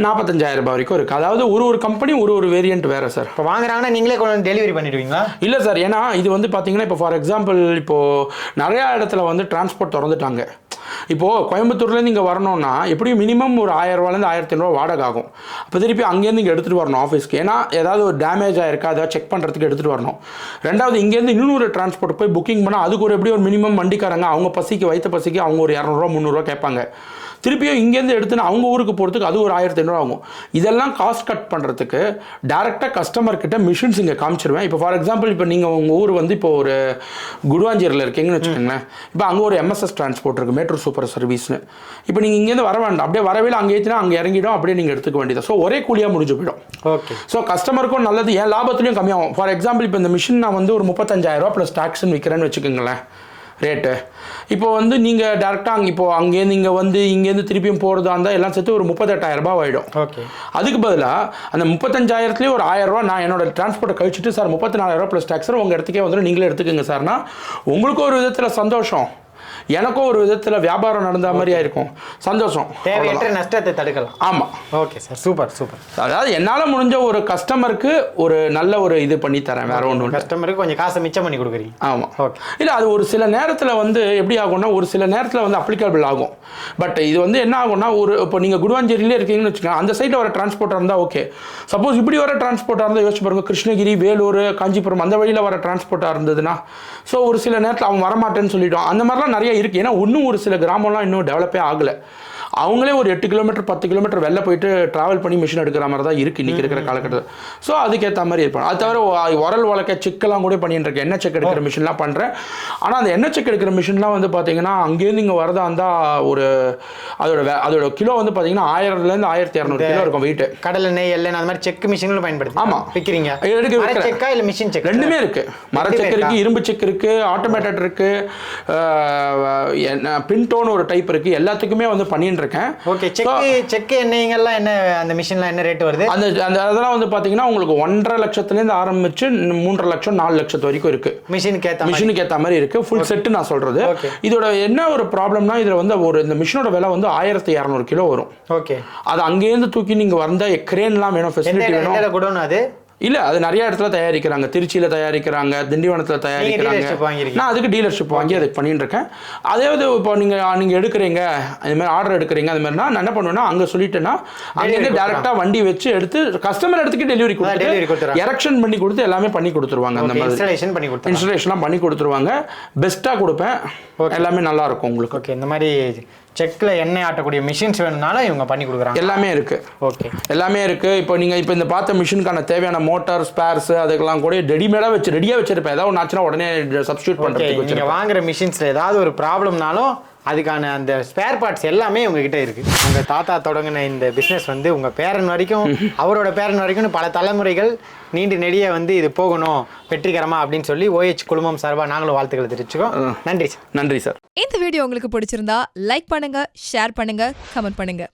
45,000 வரைக்கும் இருக்குது. அதாவது ஒரு கம்பெனி ஒரு வேரியன்ட் வேறு சார். இப்போ வாங்குறாங்கன்னா நீங்களே கொண்டு டெலிவரி பண்ணிடுவீங்களா? இல்லை சார், ஏன்னா இது வந்து பார்த்தீங்கன்னா இப்போ ஃபார் எக்ஸாம்பிள் இப்போது நிறையா இடத்துல வந்து டிரான்ஸ்போர்ட் திறந்துட்டாங்க. இப்போது கோயம்புத்தூர்லேருந்து இங்கே வரணும்னா எப்படியும் மினிமம் ஒரு 1000 ரூபாலேருந்து 1500 வாடகை ஆகும். அப்போ திருப்பி அங்கேருந்து இங்கே எடுத்துகிட்டு வரணும் ஆஃபீஸ்க்கு. ஏன்னா ஏதாவது ஒரு டேமேஜ் ஆயிருக்கா அதை செக் பண்ணுறதுக்கு எடுத்துகிட்டு வரணும். ரெண்டாவது இங்கேருந்து இன்னொரு டிரான்ஸ்போர்ட் போய் புக்கிங் பண்ணால் அதுக்கு ஒரு எப்படி ஒரு மினிமம் வண்டிக்காரங்க அவங்க வயிற்று பசிக்கு அவங்க ஒரு 200 ரூபா 300 ரூபா கேட்பாங்க. திருப்பியும் இங்கேருந்து எடுத்துன்னு அவங்க ஊருக்கு போகிறதுக்கு அது ஒரு 1500 ஆகும். இதெல்லாம் காஸ்ட் கட் பண்ணுறதுக்கு டேரெக்டாக கஸ்டமர்கிட்ட மிஷின்ஸ் இங்கே காமிச்சிருவேன். இப்போ ஃபார் எக்ஸாம்பிள் இப்போ நீங்கள் உங்கள் ஊர் வந்து இப்போ ஒரு குடுவாஞ்சேரியில் இருக்கீங்கன்னு வச்சுக்கோங்களேன். இப்போ அங்கே ஒரு MSS டிரான்ஸ்போர்ட் இருக்குது, மெட்ரோ சூப்பர் சர்வீஸ்னு. இப்போ நீங்கள் இங்கேருந்து வர வேண்டாம், அப்படியே வரவே அங்கே ஏற்றினா அங்கே இறங்கிடும், அப்படியே நீங்கள் எடுத்துக்க வேண்டியது. ஸோ ஒரே கூலியாக முடிஞ்சு போயிடும். ஓகே, ஸோ கஸ்டமருக்கும் நல்லது, ஏன் லாபத்துலையும் கம்மியாகும். ஃபார் எக்ஸாம்பிள் இப்போ இந்த மிஷின் நான் வந்து ஒரு 35,000 ரூபா ப்ளஸ் டாக்ஸ்ன்னு விற்கிறேன்னு வச்சுக்கோங்களேன் ரேட்டு. இப்போ வந்து நீங்கள் டேரெக்டாக அங்கேருந்து இங்கே வந்து இங்கேருந்து திருப்பியும் போகிறதா இருந்தால் எல்லாம் சேர்த்து ஒரு 38,000 ரூபாய் ஆகிடும். ஓகே, அதுக்கு பதிலாக அந்த 35,000லேயே ஒரு 1000 ரூபா நான் என்னோட டிரான்ஸ்போர்ட்டை கழிச்சிட்டு சார் 34,000 ரூபா ப்ளஸ் டாக்ஸ் உங்கள் இடத்துக்கே வந்துடும், நீங்களே எடுத்துக்கோங்க சார்னா உங்களுக்கும் ஒரு விதத்தில் சந்தோஷம், எனக்கும் ஒரு விதத்தில் வியாபாரம் நடந்த மாதிரியா இருக்கும், சந்தோஷம், தேவையற்ற நஷ்டத்தை தடுக்கலாம். ஆமாம். Okay sir, super. அதாவது என்னால் முடிஞ்ச ஒரு கஸ்டமருக்கு ஒரு நல்ல ஒரு இது பண்ணி தரேன், வேற ஒன்று. கஸ்டமருக்கு கொஞ்சம் காசை மிச்சம் பண்ணி கொடுக்குறீங்க. ஆமாம். ஓகே, இல்லை அது ஒரு சில நேரத்தில் வந்து எப்படி ஆகும்னா ஒரு சில நேரத்தில் வந்து அப்ளிகபிள் ஆகும். பட் இது வந்து என்ன ஆகும்னா இப்போ நீங்கள் குடுவாஞ்சேரியிலே இருக்கீங்கன்னு வச்சுக்கோங்க, அந்த சைடில் வர டிரான்ஸ்போர்ட்டாக இருந்தால் ஓகே. சப்போஸ் இப்படி வர டிரான்ஸ்போர்ட்டாக இருந்தால் யோசிச்சு பாருங்க, கிருஷ்ணகிரி, வேலூர், காஞ்சிபுரம் அந்த வழியில் வர டிரான்ஸ்போர்ட்டாக இருந்ததுன்னா ஸோ ஒரு சில நேரத்தில் அவங்க வரமாட்டேன்னு சொல்லிட்டோம். அந்த மாதிரிலாம் நிறைய இருக்குது. ஏன்னா இன்னும் ஒரு சில கிராமம்லாம் இன்னும் டெவலப்பே ஆகலை. அவங்களே ஒரு 8 கிலோமீட்டர் 10 கிலோமீட்டர் வெளில போயிட்டு ட்ராவல் பண்ணி மிஷின் எடுக்கிற மாதிரி தான் இருக்குது இன்றைக்கி இருக்கிற காலகட்டத்தில். ஸோ அதுக்கேற்ற மாதிரி இருப்பாங்க. அது தவிர உரல் வழக்க செக்கெல்லாம் கூட பண்ணிட்டு இருக்கேன், எண்ணெய் செக் எடுக்கிற மிஷின்லாம் பண்ணுறேன். ஆனால் அந்த எண்ணெய் செக் எடுக்கிற மிஷின்லாம் வந்து பார்த்தீங்கன்னா அங்கேருந்து இங்கே வரதா இருந்தால் ஒரு அதோட கிலோ வந்து பார்த்தீங்கன்னா 1000லேருந்து 1200 கிலோ இருக்கும் வெயிட். கடல் எண்ணெய் எல்லாம் அந்த மாதிரி செக் மிஷின்களும் பயன்படுத்தி ஆமாம் விற்கிறீங்க. செக்கா இல்லை மிஷின் செக்? ரெண்டுமே இருக்குது. மர செக் இருக்குது, இரும்பு செக் இருக்குது, ஆட்டோமேட்டட் இருக்குது, பின்டோன்னு ஒரு டைப் இருக்குது. எல்லாத்துக்குமே வந்து பண்ணிட்டு இருக்கேன். ஓகே, செக் எண்ணெய்ங்கெல்லாம் என்ன அந்த மிஷின்லாம் என்ன ரேட் வருது? அதெல்லாம் வந்து பார்த்தீங்கன்னா உங்களுக்கு 1.5 லட்சத்துலேருந்து ஆரம்பிச்சு 3.5 லட்சம் 4 லட்சத்து வரைக்கும் இருக்குது. மிஷினுக்கு ஏற்ற மாதிரி இருக்குது. ஃபுல் செட்டு நான் சொல்கிறது. இதோட என்ன ஒரு ப்ராப்ளம்னா இதில் வந்து இந்த மிஷினோட விலை வந்து 1200 கிலோ வரும். ஓகே, அது அங்கேருந்து தூக்கி நீங்கள் வந்த கிரேன்லாம் வேணும், ஃபெசிலிட்டி வேணும். குடோன் அது இல்லை அது நிறைய இடத்துல தயாரிக்கிறாங்க, திருச்சியில் தயாரிக்கிறாங்க, திண்டிவனத்தில் தயாரிக்கிறாங்க. dealership வாங்கியிருக்கீங்க? நான் அதுக்கு டீலர்ஷிப் வாங்கி அதுக்கு பண்ணிட்டு இருக்கேன். அதாவது இப்போ நீங்கள் எடுக்கிறீங்க, அது மாதிரி ஆர்டர் எடுக்கிறீங்க, அது மாதிரினா நான் என்ன பண்ணுவேன்னா அங்கே சொல்லிட்டேன்னா அங்கேருந்து டேரெக்டாக வண்டி வச்சு எடுத்து கஸ்டமர் இடத்துக்கு டெலிவரி கொடுத்து எரெக்ஷன் பண்ணி கொடுத்து எல்லாமே பண்ணி கொடுத்துருவாங்க. அந்த மாதிரி இன்ஸ்டாலேஷன் பண்ணி கொடுத்து இன்ஸ்டாலேஷன்லாம் பண்ணி கொடுத்துருவாங்க. பெஸ்ட்டாக கொடுப்பேன், எல்லாமே நல்லா இருக்கும் உங்களுக்கு. ஓகே, இந்த மாதிரி செக்கில் எண்ணெய் ஆட்டக்கூடிய மிஷின்ஸ் வேணும்னாலும் இவங்க பண்ணி கொடுக்குறாங்க. எல்லாமே இருக்கு. ஓகே, எல்லாமே இருக்கு. இப்போ நீங்கள் இப்போ இந்த பார்த்த மிஷினுக்கான தேவையான மோட்டார் ஸ்பேர்ஸ் அதுக்கெல்லாம் கூட ரெடியாக வச்சிருப்பேன். ஏதாவது ஒன்று ஆச்சுன்னா உடனே சப்ஸ்டியூட் பண்ணுறதுக்கு. நீங்கள் வாங்குற மிஷின்ஸில் ஏதாவது ஒரு ப்ராப்ளம்னாலும் அதுக்கான அந்த ஸ்பேர் பார்ட்ஸ் எல்லாமே உங்ககிட்ட இருக்குது. உங்கள் தாத்தா தொடங்கின இந்த பிஸ்னஸ் வந்து உங்கள் பேரன் வரைக்கும் அவரோட பேரன் வரைக்கும் பல தலைமுறைகள் நீண்டு நெடிய வந்து இது போகணும் வெற்றிகரமாக அப்படின்னு சொல்லி OH குழுமம் சார்பாக நாங்களும் வாழ்த்துக்களை தெரிவிச்சுக்கோம். நன்றி சார். நன்றி சார். இந்த வீடியோ உங்களுக்கு பிடிச்சிருந்தா லைக் பண்ணுங்க, ஷேர் பண்ணுங்க, கமெண்ட் பண்ணுங்க.